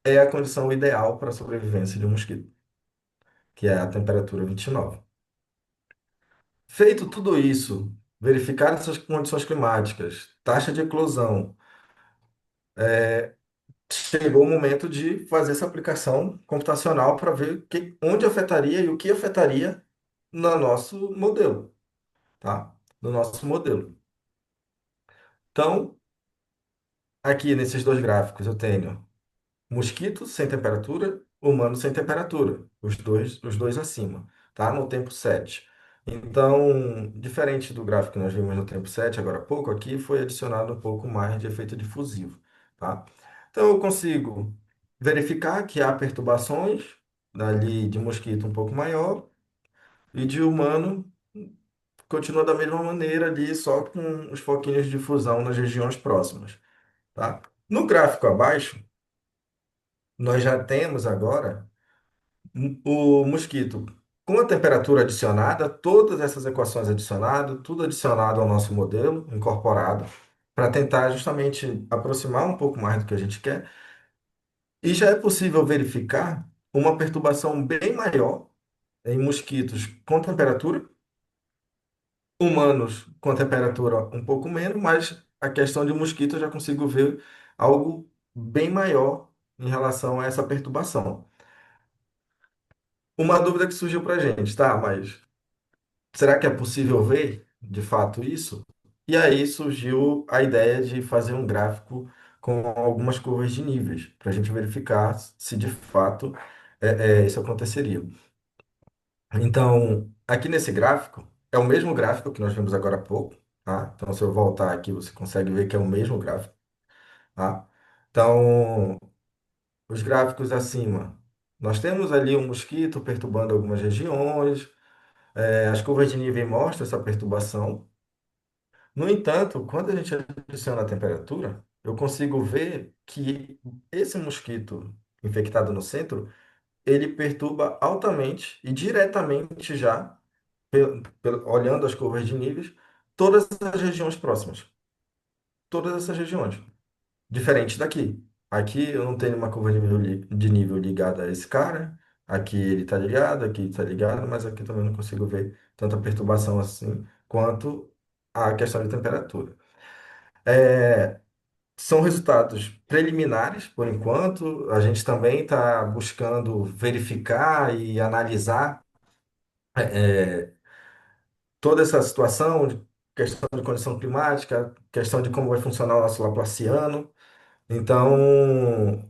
é a condição ideal para a sobrevivência de um mosquito, que é a temperatura 29. Feito tudo isso, verificar essas condições climáticas, taxa de eclosão, chegou o momento de fazer essa aplicação computacional para ver onde afetaria e o que afetaria no nosso modelo, tá? No nosso modelo. Então, aqui nesses dois gráficos eu tenho mosquito sem temperatura, humano sem temperatura, os dois acima. tá? No tempo 7. Então, diferente do gráfico que nós vimos no tempo 7 agora há pouco, aqui foi adicionado um pouco mais de efeito difusivo, tá? Então, eu consigo verificar que há perturbações ali de mosquito um pouco maior e de humano continua da mesma maneira ali, só com os foquinhos de fusão nas regiões próximas, tá? No gráfico abaixo, nós já temos agora o mosquito com a temperatura adicionada, todas essas equações adicionadas, tudo adicionado ao nosso modelo, incorporado, para tentar justamente aproximar um pouco mais do que a gente quer. E já é possível verificar uma perturbação bem maior em mosquitos com temperatura, humanos com temperatura um pouco menos, mas a questão de mosquito eu já consigo ver algo bem maior em relação a essa perturbação. Uma dúvida que surgiu para a gente, tá? Mas será que é possível ver de fato isso? E aí surgiu a ideia de fazer um gráfico com algumas curvas de níveis, para a gente verificar se de fato isso aconteceria. Então, aqui nesse gráfico, é o mesmo gráfico que nós vimos agora há pouco, tá? Então, se eu voltar aqui, você consegue ver que é o mesmo gráfico, tá? Então, os gráficos acima, nós temos ali um mosquito perturbando algumas regiões, as curvas de nível mostram essa perturbação. No entanto, quando a gente adiciona a temperatura, eu consigo ver que esse mosquito infectado no centro, ele perturba altamente e diretamente já, olhando as curvas de níveis, todas as regiões próximas. Todas essas regiões. Diferente daqui. Aqui eu não tenho uma curva de nível ligada a esse cara. Aqui ele está ligado, aqui está ligado, mas aqui também não consigo ver tanta perturbação assim quanto a questão de temperatura. É, são resultados preliminares, por enquanto. A gente também está buscando verificar e analisar é, toda essa situação, de questão de condição climática, questão de como vai funcionar o nosso Laplaciano. Então,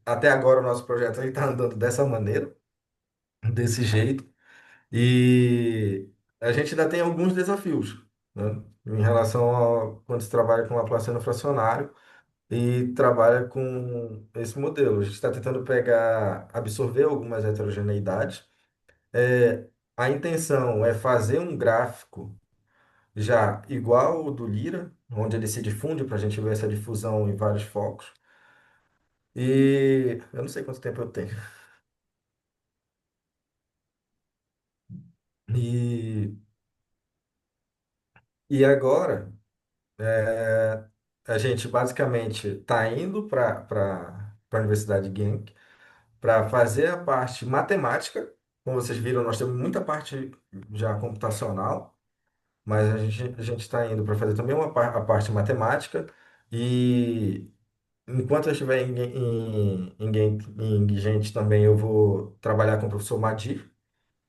até agora o nosso projeto está andando dessa maneira, desse jeito, e a gente ainda tem alguns desafios, né, em relação a quando se trabalha com Laplaciano fracionário e trabalha com esse modelo. A gente está tentando absorver algumas heterogeneidades. A intenção é fazer um gráfico já igual o do Lira, onde ele se difunde para a gente ver essa difusão em vários focos. E eu não sei quanto tempo eu tenho. E, e agora, é, a gente basicamente está indo para a Universidade de Genk para fazer a parte matemática. Como vocês viram, nós temos muita parte já computacional, mas a gente está indo para fazer também a parte matemática. E enquanto eu estiver em Gente também, eu vou trabalhar com o professor Madir,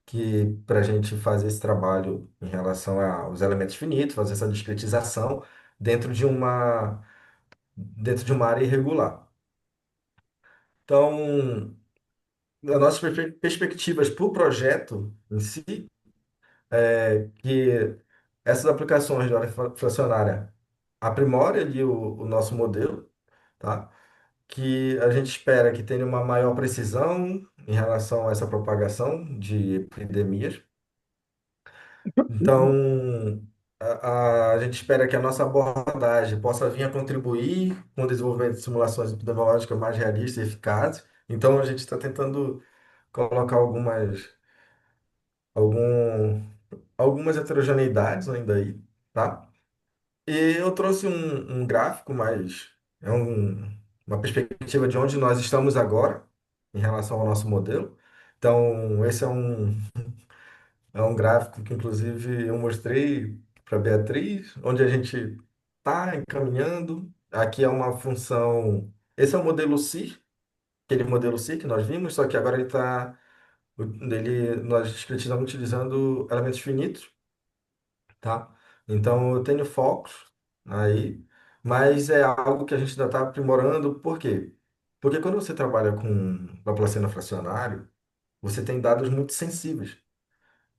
que para a gente fazer esse trabalho em relação aos elementos finitos, fazer essa discretização dentro de uma área irregular. Então, as nossas perspectivas para o projeto em si é que essas aplicações de ordem fracionária aprimorem ali o nosso modelo, tá? Que a gente espera que tenha uma maior precisão em relação a essa propagação de epidemias. Então, a gente espera que a nossa abordagem possa vir a contribuir com o desenvolvimento de simulações epidemiológicas mais realistas e eficazes. Então, a gente está tentando colocar algum, algumas heterogeneidades ainda aí, tá? E eu trouxe um gráfico, mas uma perspectiva de onde nós estamos agora em relação ao nosso modelo. Então, esse é um gráfico que, inclusive, eu mostrei para Beatriz, onde a gente está encaminhando. Aqui é uma função. Esse é o modelo CIR, aquele modelo CIR que nós vimos, só que agora nós discretizamos utilizando elementos finitos, tá? Então, eu tenho focos aí, mas é algo que a gente ainda está aprimorando. Por quê? Porque quando você trabalha com Laplaciano fracionário, você tem dados muito sensíveis.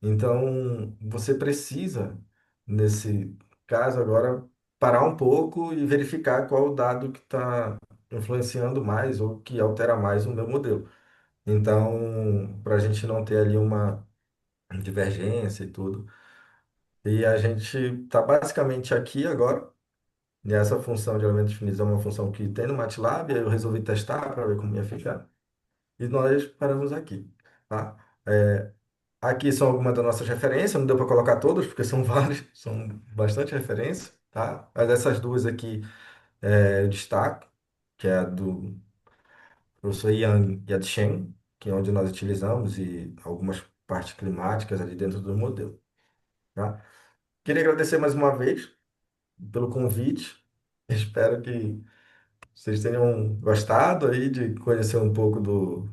Então, você precisa, nesse caso agora, parar um pouco e verificar qual o dado que está influenciando mais ou que altera mais o meu modelo. Então, para a gente não ter ali uma divergência e tudo. E a gente está basicamente aqui agora. E essa função de elementos definidos é uma função que tem no MATLAB, aí eu resolvi testar para ver como ia ficar. E nós paramos aqui, tá? Aqui são algumas das nossas referências, não deu para colocar todas, porque são várias, são bastante referências, tá? Mas essas duas aqui eu destaco, que é a do professor Yang e a de Shen, que é onde nós utilizamos, e algumas partes climáticas ali dentro do modelo, tá? Queria agradecer mais uma vez pelo convite. Espero que vocês tenham gostado aí de conhecer um pouco do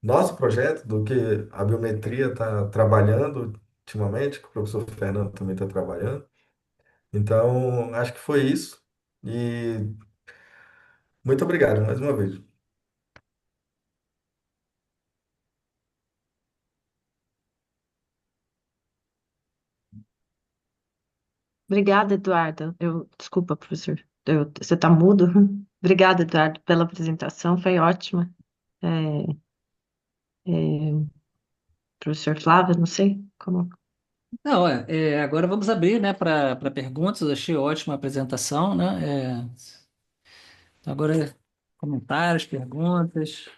nosso projeto, do que a biometria está trabalhando ultimamente, que o professor Fernando também está trabalhando. Então, acho que foi isso. E muito obrigado mais uma vez. Obrigada, Eduardo. Desculpa, professor. Você está mudo? Obrigada, Eduardo, pela apresentação, foi ótima. É, é, professor Flávio, não sei como. Não, agora vamos abrir, né, para perguntas. Eu achei ótima a apresentação, né? Agora, comentários, perguntas,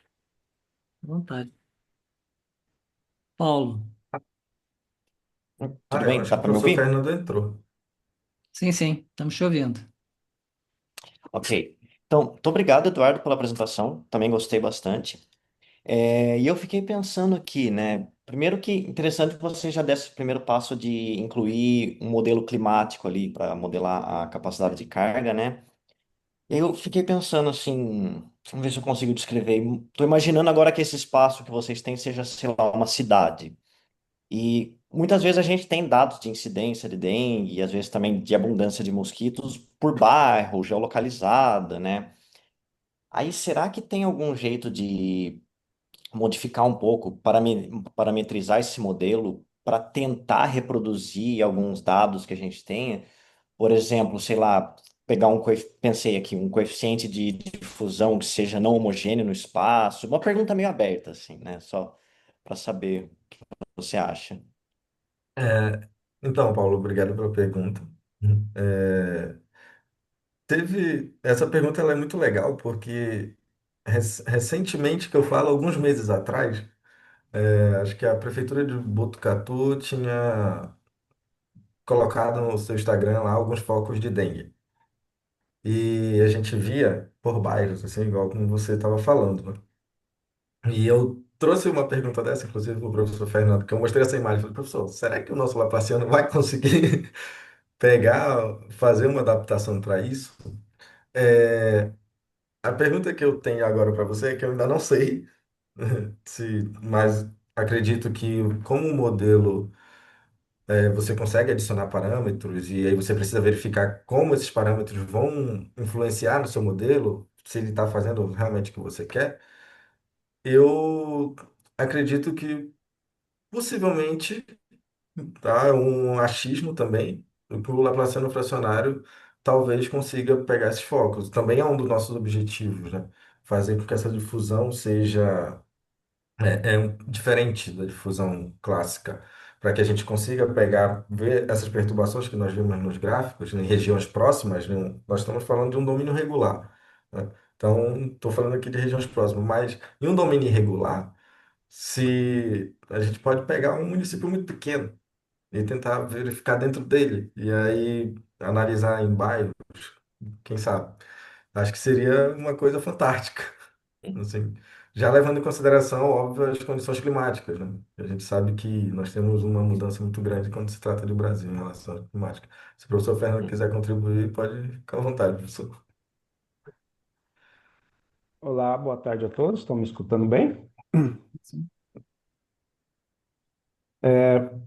à vontade. Paulo. Tudo Eu bem? acho Dá que o para me professor ouvir? Fernando entrou. Sim, sim, estamos te ouvindo. Ok. Então, muito obrigado, Eduardo, pela apresentação. Também gostei bastante. E eu fiquei pensando aqui, né? Primeiro que interessante que você já desse o primeiro passo de incluir um modelo climático ali para modelar a capacidade de carga, né? E aí eu fiquei pensando assim, vamos ver se eu consigo descrever. Estou imaginando agora que esse espaço que vocês têm seja, sei lá, uma cidade. E muitas vezes a gente tem dados de incidência de dengue e às vezes também de abundância de mosquitos por bairro, geolocalizada, né? Aí será que tem algum jeito de modificar um pouco, parametrizar esse modelo para tentar reproduzir alguns dados que a gente tenha? Por exemplo, sei lá, pegar pensei aqui, um coeficiente de difusão que seja não homogêneo no espaço. Uma pergunta meio aberta, assim, né? Só para saber o que você acha. Então, Paulo, obrigado pela pergunta. É, essa pergunta ela é muito legal, porque recentemente, que eu falo, alguns meses atrás, acho que a prefeitura de Botucatu tinha colocado no seu Instagram lá alguns focos de dengue. E a gente via por bairros, assim, igual como você estava falando, né? E eu trouxe uma pergunta dessa, inclusive, para o professor Fernando, que eu mostrei essa imagem. Falei, professor, será que o nosso Laplaciano vai conseguir pegar, fazer uma adaptação para isso? É, a pergunta que eu tenho agora para você é que eu ainda não sei se, mas acredito que como o modelo você consegue adicionar parâmetros e aí você precisa verificar como esses parâmetros vão influenciar no seu modelo, se ele está fazendo realmente o que você quer. Eu acredito que possivelmente, tá, um achismo também, que o Laplaciano fracionário talvez consiga pegar esses focos. Também é um dos nossos objetivos, né? Fazer com que essa difusão seja diferente da difusão clássica, para que a gente consiga pegar, ver essas perturbações que nós vimos nos gráficos, em regiões próximas, né? Nós estamos falando de um domínio regular, né? Então, estou falando aqui de regiões próximas, mas em um domínio irregular, se a gente pode pegar um município muito pequeno e tentar verificar dentro dele, e aí analisar em bairros, quem sabe? Acho que seria uma coisa fantástica. Assim, já levando em consideração, óbvio, as condições climáticas, né? A gente sabe que nós temos uma mudança muito grande quando se trata de Brasil em relação à climática. Se o professor Fernando quiser contribuir, pode ficar à vontade, professor. Olá, boa tarde a todos. Estão me escutando bem? Sim.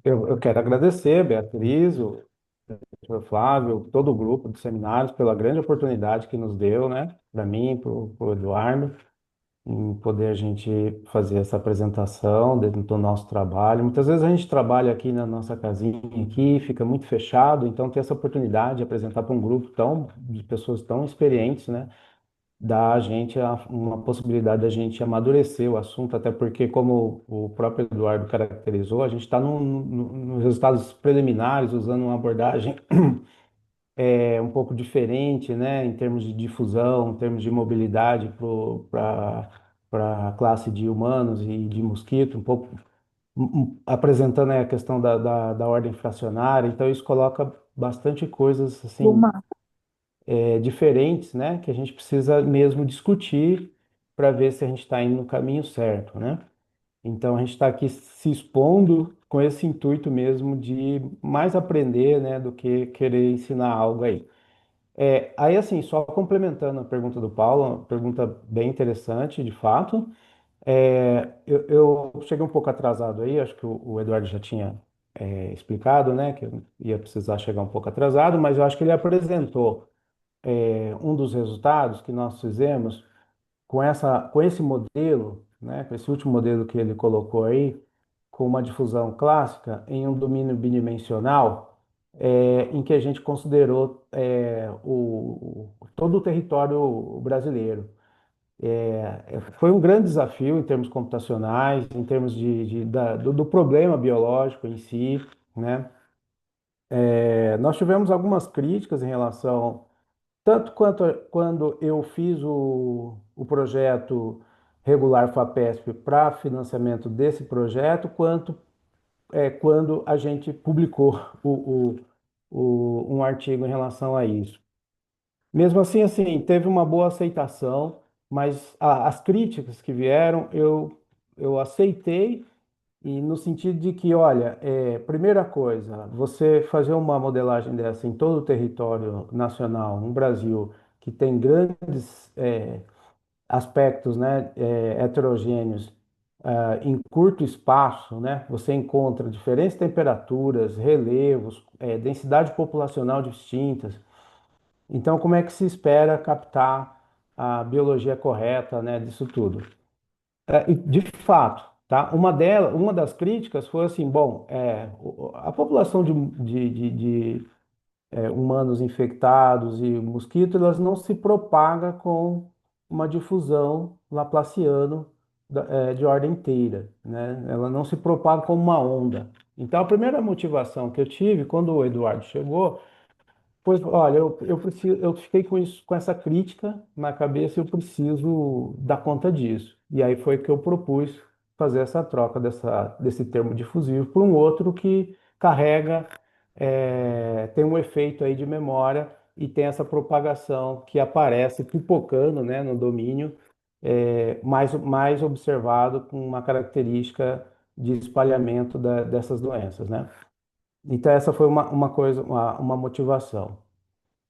Eu quero agradecer, Beatriz, o professor Flávio, todo o grupo de seminários pela grande oportunidade que nos deu, né? Para mim, para o Eduardo. em poder a gente fazer essa apresentação dentro do nosso trabalho. Muitas vezes a gente trabalha aqui na nossa casinha aqui, fica muito fechado, então ter essa oportunidade de apresentar para um grupo tão de pessoas tão experientes, né, dá a gente uma possibilidade da gente amadurecer o assunto, até porque, como o próprio Eduardo caracterizou, a gente está nos resultados preliminares, usando uma abordagem um pouco diferente, né, em termos de difusão, em termos de mobilidade para a classe de humanos e de mosquito, um pouco apresentando aí a questão da ordem fracionária. Então isso coloca bastante coisas assim diferentes, né, que a gente precisa mesmo discutir para ver se a gente está indo no caminho certo, né? Então a gente está aqui se expondo com esse intuito mesmo de mais aprender, né, do que querer ensinar algo aí. Aí, assim, só complementando a pergunta do Paulo, uma pergunta bem interessante, de fato. Eu cheguei um pouco atrasado aí, acho que o Eduardo já tinha explicado, né, que eu ia precisar chegar um pouco atrasado, mas eu acho que ele apresentou um dos resultados que nós fizemos com esse modelo, né, com esse último modelo que ele colocou aí, com uma difusão clássica em um domínio bidimensional, em que a gente considerou todo o território brasileiro. Foi um grande desafio em termos computacionais, em termos do problema biológico em si, né? Nós tivemos algumas críticas em relação, tanto quanto quando eu fiz o projeto regular FAPESP para financiamento desse projeto, quanto quando a gente publicou um artigo em relação a isso. Mesmo assim, teve uma boa aceitação, mas as críticas que vieram, eu aceitei, e no sentido de que, olha, primeira coisa, você fazer uma modelagem dessa em todo o território nacional, no Brasil, que tem grandes aspectos, né, heterogêneos, em curto espaço, né, você encontra diferentes temperaturas, relevos, densidade populacional distintas. Então, como é que se espera captar a biologia correta, né, disso tudo? E, de fato, tá? Uma das críticas foi assim, bom, a população de humanos infectados e mosquitos, elas não se propaga com uma difusão laplaciano de ordem inteira, né? Ela não se propaga como uma onda. Então, a primeira motivação que eu tive quando o Eduardo chegou. Pois, olha, eu preciso, eu fiquei com isso, com essa crítica na cabeça, eu preciso dar conta disso. E aí foi que eu propus fazer essa troca desse termo difusivo por um outro que carrega, tem um efeito aí de memória e tem essa propagação que aparece pipocando, né, no domínio, mais observado com uma característica de espalhamento dessas doenças, né? Então, essa foi uma coisa, uma motivação.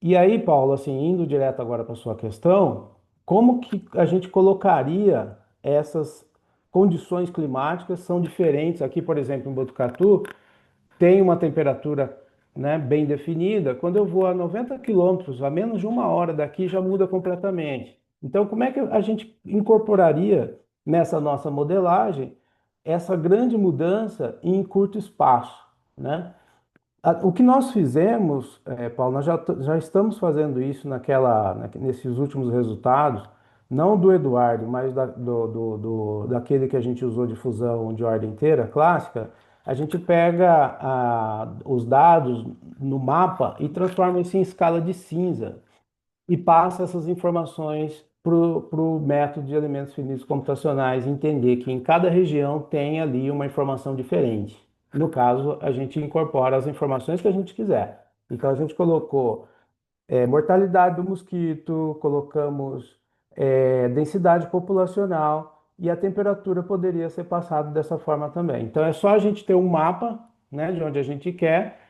E aí, Paulo, assim, indo direto agora para a sua questão, como que a gente colocaria essas condições climáticas são diferentes? Aqui, por exemplo, em Botucatu, tem uma temperatura, né, bem definida. Quando eu vou a 90 quilômetros, a menos de uma hora daqui, já muda completamente. Então, como é que a gente incorporaria nessa nossa modelagem essa grande mudança em curto espaço, né? O que nós fizemos, Paulo, nós já estamos fazendo isso nesses últimos resultados, não do Eduardo, mas daquele que a gente usou de fusão de ordem inteira, clássica. A gente pega os dados no mapa e transforma isso em escala de cinza e passa essas informações para o método de elementos finitos computacionais entender que em cada região tem ali uma informação diferente. No caso, a gente incorpora as informações que a gente quiser. Então, a gente colocou mortalidade do mosquito, colocamos densidade populacional e a temperatura poderia ser passada dessa forma também. Então, é só a gente ter um mapa, né, de onde a gente quer,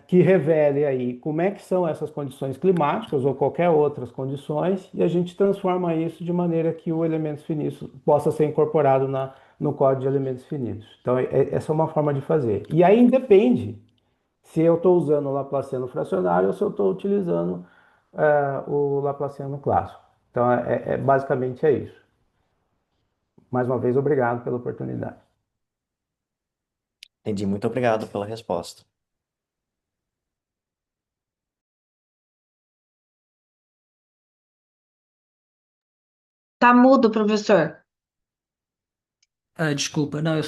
que revele aí como é que são essas condições climáticas ou qualquer outras condições, e a gente transforma isso de maneira que o elementos finitos possa ser incorporado no código de elementos finitos. Então, essa é uma forma de fazer. E aí independe se eu estou usando o Laplaciano fracionário ou se eu estou utilizando o Laplaciano clássico. Então, basicamente é isso. Mais uma vez, obrigado pela oportunidade. Entendi. Muito obrigado pela resposta. Tá mudo, professor. Ah, desculpa, não, eu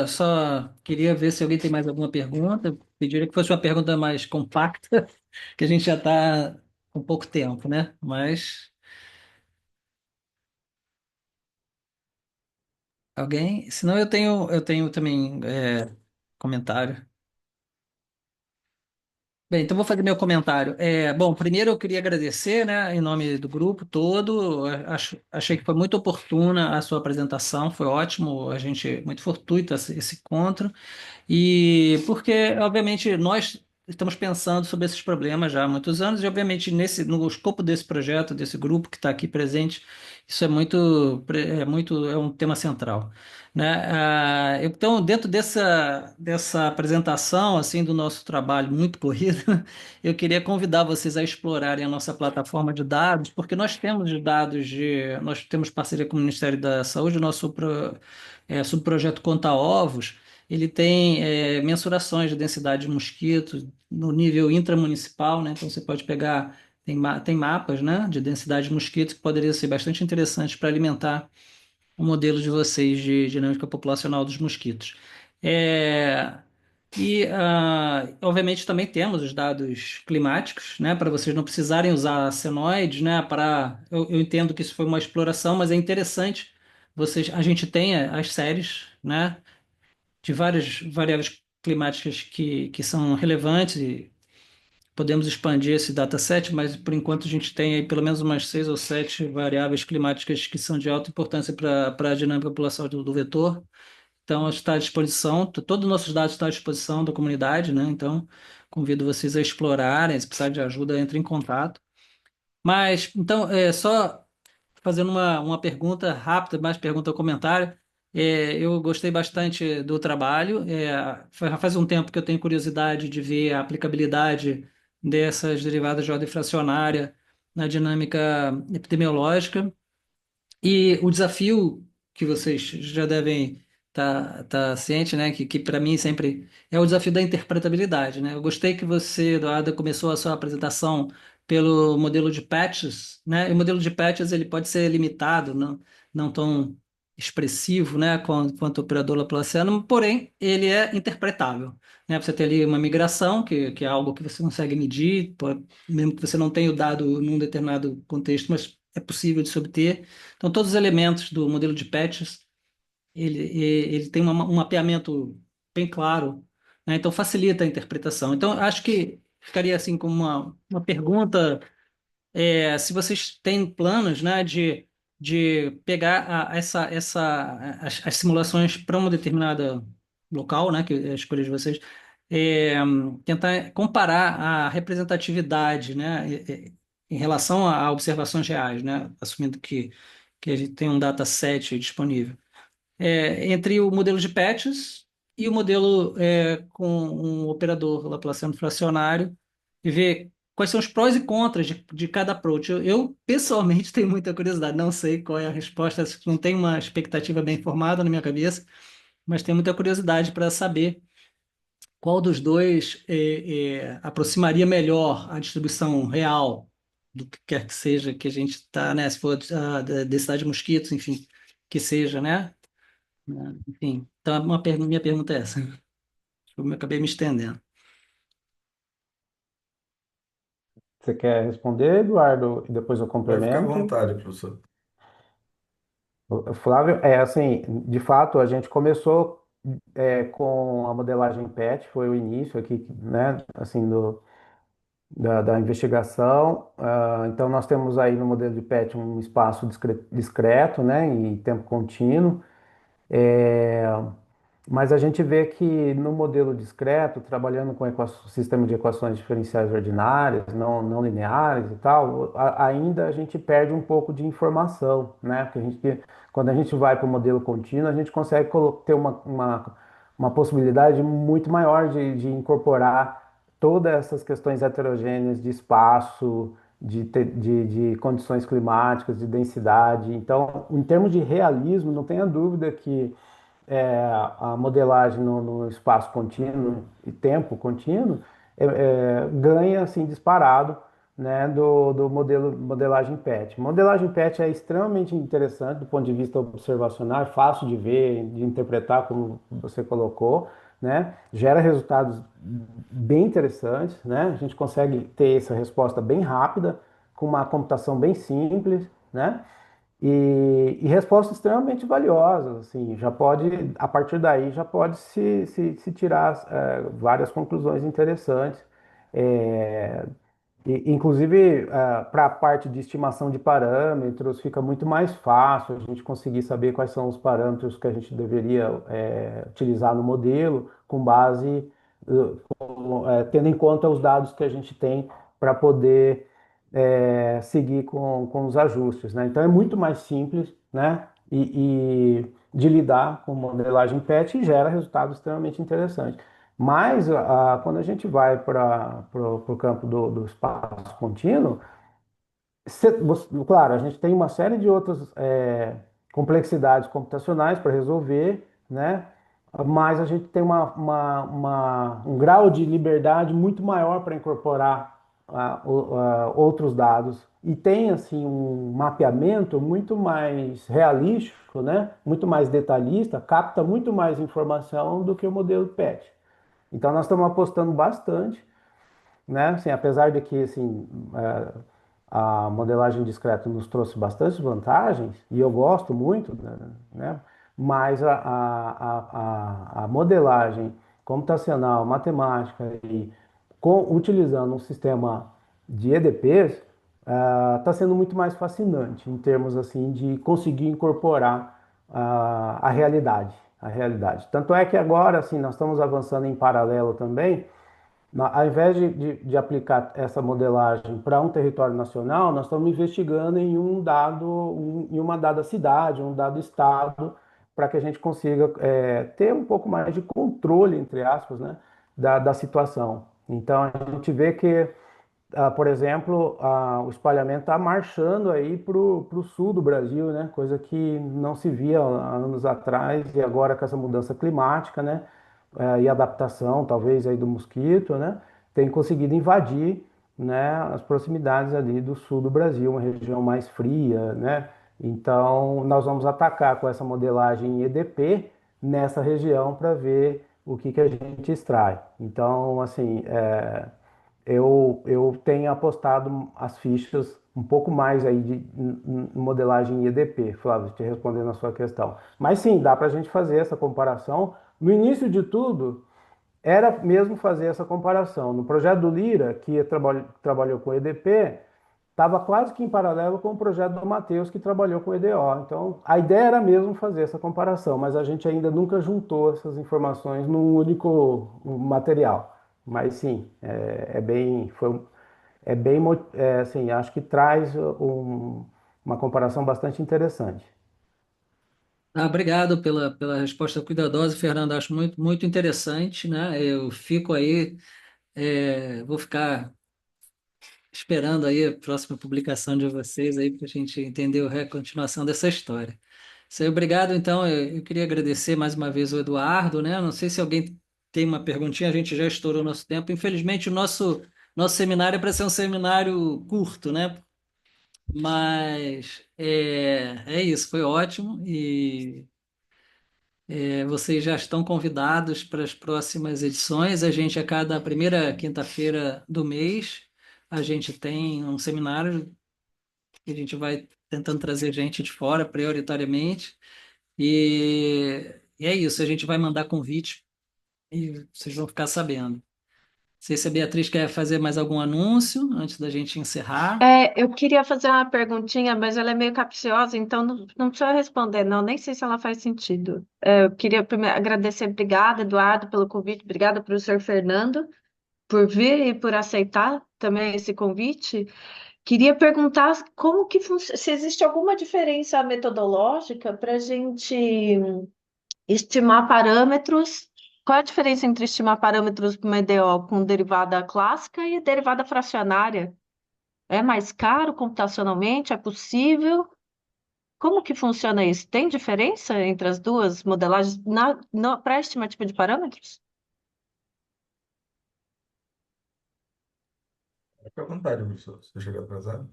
só queria ver se alguém tem mais alguma pergunta. Pediria que fosse uma pergunta mais compacta, que a gente já está com pouco tempo, né? Mas alguém? Senão eu tenho também comentário. Bem, então vou fazer meu comentário. Bom, primeiro eu queria agradecer, né, em nome do grupo todo. Achei que foi muito oportuna a sua apresentação, foi ótimo, a gente muito fortuito esse encontro. E porque, obviamente, nós estamos pensando sobre esses problemas já há muitos anos, e obviamente no escopo desse projeto, desse grupo que está aqui presente, isso é um tema central, né? Então, dentro dessa apresentação assim do nosso trabalho muito corrido, eu queria convidar vocês a explorarem a nossa plataforma de dados, porque nós temos parceria com o Ministério da Saúde, o nosso subprojeto Conta Ovos. Ele tem mensurações de densidade de mosquitos no nível intramunicipal, né? Então você pode pegar, tem mapas, né, de densidade de mosquitos que poderiam ser bastante interessantes para alimentar o modelo de vocês de dinâmica populacional dos mosquitos. É, Obviamente, também temos os dados climáticos, né, para vocês não precisarem usar senoides, né, eu entendo que isso foi uma exploração, mas é interessante a gente tenha as séries, né, de várias variáveis climáticas que são relevantes e podemos expandir esse dataset, mas por enquanto a gente tem aí pelo menos umas 6 ou 7 variáveis climáticas que são de alta importância para a dinâmica populacional do vetor. Então, está à disposição, todos os nossos dados estão à disposição da comunidade, né? Então, convido vocês a explorarem, se precisar de ajuda, entre em contato. Mas, então, só fazendo uma pergunta rápida, mais pergunta ou comentário. Eu gostei bastante do trabalho. Faz um tempo que eu tenho curiosidade de ver a aplicabilidade dessas derivadas de ordem fracionária na dinâmica epidemiológica. E o desafio que vocês já devem estar ciente, né, que para mim sempre é o desafio da interpretabilidade, né? Eu gostei que você, Eduardo, começou a sua apresentação pelo modelo de patches, né? E o modelo de patches ele pode ser limitado, não tão expressivo, né, quanto o operador Laplaciano, porém ele é interpretável, né? Você tem ali uma migração, que é algo que você consegue medir, mesmo que você não tenha o dado num determinado contexto, mas é possível de se obter. Então, todos os elementos do modelo de patches, ele tem um mapeamento bem claro, né? Então, facilita a interpretação. Então, acho que ficaria assim como uma pergunta, se vocês têm planos, né, de pegar as simulações para uma determinada local, né, que é a escolha de vocês, é, tentar comparar a representatividade, né, em relação a observações reais, né, assumindo que a gente tem um dataset disponível entre o modelo de patches e o modelo com um operador Laplaciano fracionário e ver quais são os prós e contras de cada approach. Pessoalmente, tenho muita curiosidade, não sei qual é a resposta, não tenho uma expectativa bem formada na minha cabeça, mas tenho muita curiosidade para saber qual dos dois aproximaria melhor a distribuição real do que quer que seja que a gente está, né? Se for da densidade de mosquitos, enfim, que seja, né? Enfim, então minha pergunta é essa. Eu acabei me estendendo. Você quer responder, Eduardo, e depois eu Pode ficar à complemento? vontade, professor. Flávio, assim, de fato, a gente começou com a modelagem PET, foi o início aqui, né, assim, da investigação. Então, nós temos aí no modelo de PET um espaço discreto, né, e tempo contínuo. É, mas a gente vê que no modelo discreto, trabalhando com sistema de equações diferenciais ordinárias, não lineares e tal, ainda a gente perde um pouco de informação, né? Porque quando a gente vai para o modelo contínuo, a gente consegue ter uma possibilidade muito maior de incorporar todas essas questões heterogêneas de espaço, de condições climáticas, de densidade. Então, em termos de realismo, não tenha dúvida que a modelagem no espaço contínuo e tempo contínuo ganha assim disparado, né, do modelo modelagem PET. Modelagem PET é extremamente interessante do ponto de vista observacional, é fácil de ver, de interpretar, como você colocou, né? Gera resultados bem interessantes, né? A gente consegue ter essa resposta bem rápida, com uma computação bem simples, né? E respostas extremamente valiosas, assim, já pode, a partir daí, já pode se tirar várias conclusões interessantes. É, inclusive, para a parte de estimação de parâmetros, fica muito mais fácil a gente conseguir saber quais são os parâmetros que a gente deveria utilizar no modelo, com base, tendo em conta os dados que a gente tem para poder seguir com os ajustes, né? Então, é muito mais simples, né? De lidar com modelagem PET e gera resultados extremamente interessantes. Mas quando a gente vai para o campo do espaço contínuo, claro, a gente tem uma série de outras complexidades computacionais para resolver, né? Mas a gente tem um grau de liberdade muito maior para incorporar outros dados e tem assim um mapeamento muito mais realístico, né? Muito mais detalhista, capta muito mais informação do que o modelo PET. Então nós estamos apostando bastante, né? Assim, apesar de que assim, a modelagem discreta nos trouxe bastante vantagens, e eu gosto muito, né? Mas a modelagem computacional, matemática, e utilizando um sistema de EDPs, está sendo muito mais fascinante em termos assim de conseguir incorporar a realidade, a realidade. Tanto é que agora, assim, nós estamos avançando em paralelo também ao invés de aplicar essa modelagem para um território nacional, nós estamos investigando em em uma dada cidade, um dado estado, para que a gente consiga ter um pouco mais de controle, entre aspas, né, da situação. Então, a gente vê que, por exemplo, o espalhamento está marchando aí para o sul do Brasil, né, coisa que não se via há anos atrás, e agora com essa mudança climática, né, e adaptação, talvez, aí do mosquito, né, tem conseguido invadir, né, as proximidades ali do sul do Brasil, uma região mais fria, né? Então, nós vamos atacar com essa modelagem em EDP nessa região para ver o que a gente extrai. Então, assim, eu tenho apostado as fichas um pouco mais aí em modelagem em EDP, Flávio, te respondendo a sua questão. Mas sim, dá para a gente fazer essa comparação. No início de tudo, era mesmo fazer essa comparação. No projeto do Lira, que trabalhou com EDP, estava quase que em paralelo com o projeto do Matheus, que trabalhou com EDO. Então, a ideia era mesmo fazer essa comparação, mas a gente ainda nunca juntou essas informações num único material. Mas sim, assim, acho que traz uma comparação bastante interessante. Obrigado pela resposta cuidadosa, Fernando. Acho muito, muito interessante, né? Eu fico aí, vou ficar esperando aí a próxima publicação de vocês aí para a gente entender a continuação dessa história. Isso aí, obrigado. Então, eu queria agradecer mais uma vez o Eduardo, né? Não sei se alguém tem uma perguntinha, a gente já estourou nosso tempo. Infelizmente, o nosso seminário é para ser um seminário curto, né? Mas é isso, foi ótimo e vocês já estão convidados para as próximas edições. A gente, a cada primeira quinta-feira do mês, a gente tem um seminário que a gente vai tentando trazer gente de fora, prioritariamente. E é isso, a gente vai mandar convite e vocês vão ficar sabendo. Não sei se a Beatriz quer fazer mais algum anúncio antes da gente encerrar. Eu queria fazer uma perguntinha, mas ela é meio capciosa, então não precisa responder, não. Nem sei se ela faz sentido. Eu queria primeiro agradecer, obrigada, Eduardo, pelo convite, obrigada, professor Fernando, por vir e por aceitar também esse convite. Queria perguntar como que se existe alguma diferença metodológica para a gente estimar parâmetros. Qual é a diferença entre estimar parâmetros para uma EDO com derivada clássica e derivada fracionária? É mais caro computacionalmente? É possível? Como que funciona isso? Tem diferença entre as duas modelagens para a estimativa de parâmetros? Fique à vontade, professor. Você chegou atrasado?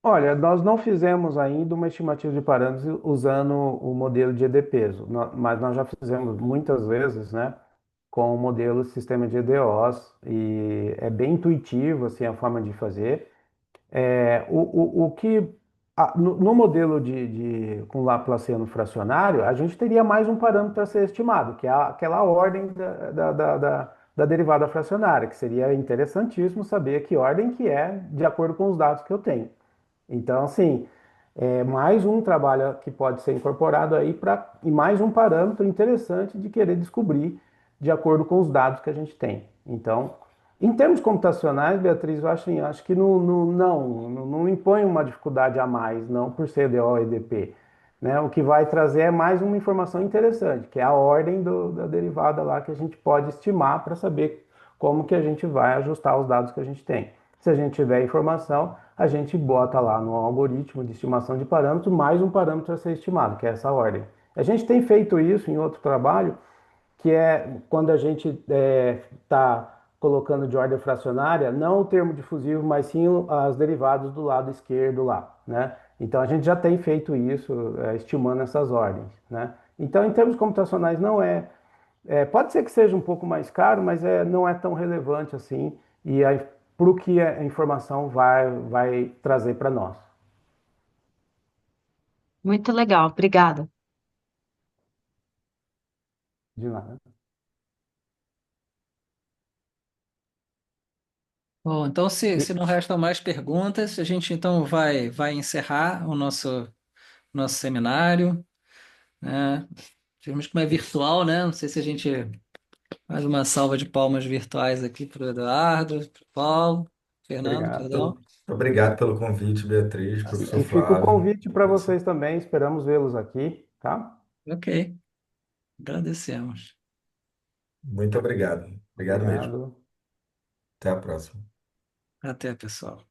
Olha, nós não fizemos ainda uma estimativa de parâmetros usando o modelo de ED-peso, mas nós já fizemos muitas vezes, né, com o modelo sistema de EDOs, e é bem intuitivo assim, a forma de fazer. O que no modelo com Laplaciano fracionário, a gente teria mais um parâmetro a ser estimado, que é aquela ordem da derivada fracionária, que seria interessantíssimo saber que ordem que é de acordo com os dados que eu tenho. Então, assim, é mais um trabalho que pode ser incorporado aí e mais um parâmetro interessante de querer descobrir de acordo com os dados que a gente tem. Então, em termos computacionais, Beatriz, eu acho que não impõe uma dificuldade a mais, não por ser EDO ou EDP. Né? O que vai trazer é mais uma informação interessante, que é a ordem da derivada lá que a gente pode estimar para saber como que a gente vai ajustar os dados que a gente tem. Se a gente tiver informação, a gente bota lá no algoritmo de estimação de parâmetros mais um parâmetro a ser estimado, que é essa ordem. A gente tem feito isso em outro trabalho, que é quando a gente está colocando de ordem fracionária, não o termo difusivo, mas sim as derivadas do lado esquerdo lá, né? Então a gente já tem feito isso, estimando essas ordens, né? Então, em termos computacionais, não pode ser que seja um pouco mais caro, mas não é tão relevante assim, e para o que a informação vai trazer para nós. Muito legal, obrigada. De nada. Bom, então se E- não restam mais perguntas, a gente então vai encerrar o nosso seminário, né? Tivemos como é virtual, né? Não sei se a gente faz uma salva de palmas virtuais aqui para o Eduardo, para o Paulo, Fernando, Obrigado. perdão. Muito obrigado pelo convite, Beatriz, professor E fica o Flávio. convite para vocês também, esperamos vê-los aqui, tá? Ok, agradecemos. Muito obrigado. Obrigado mesmo. Obrigado. Até a próxima. Até, pessoal.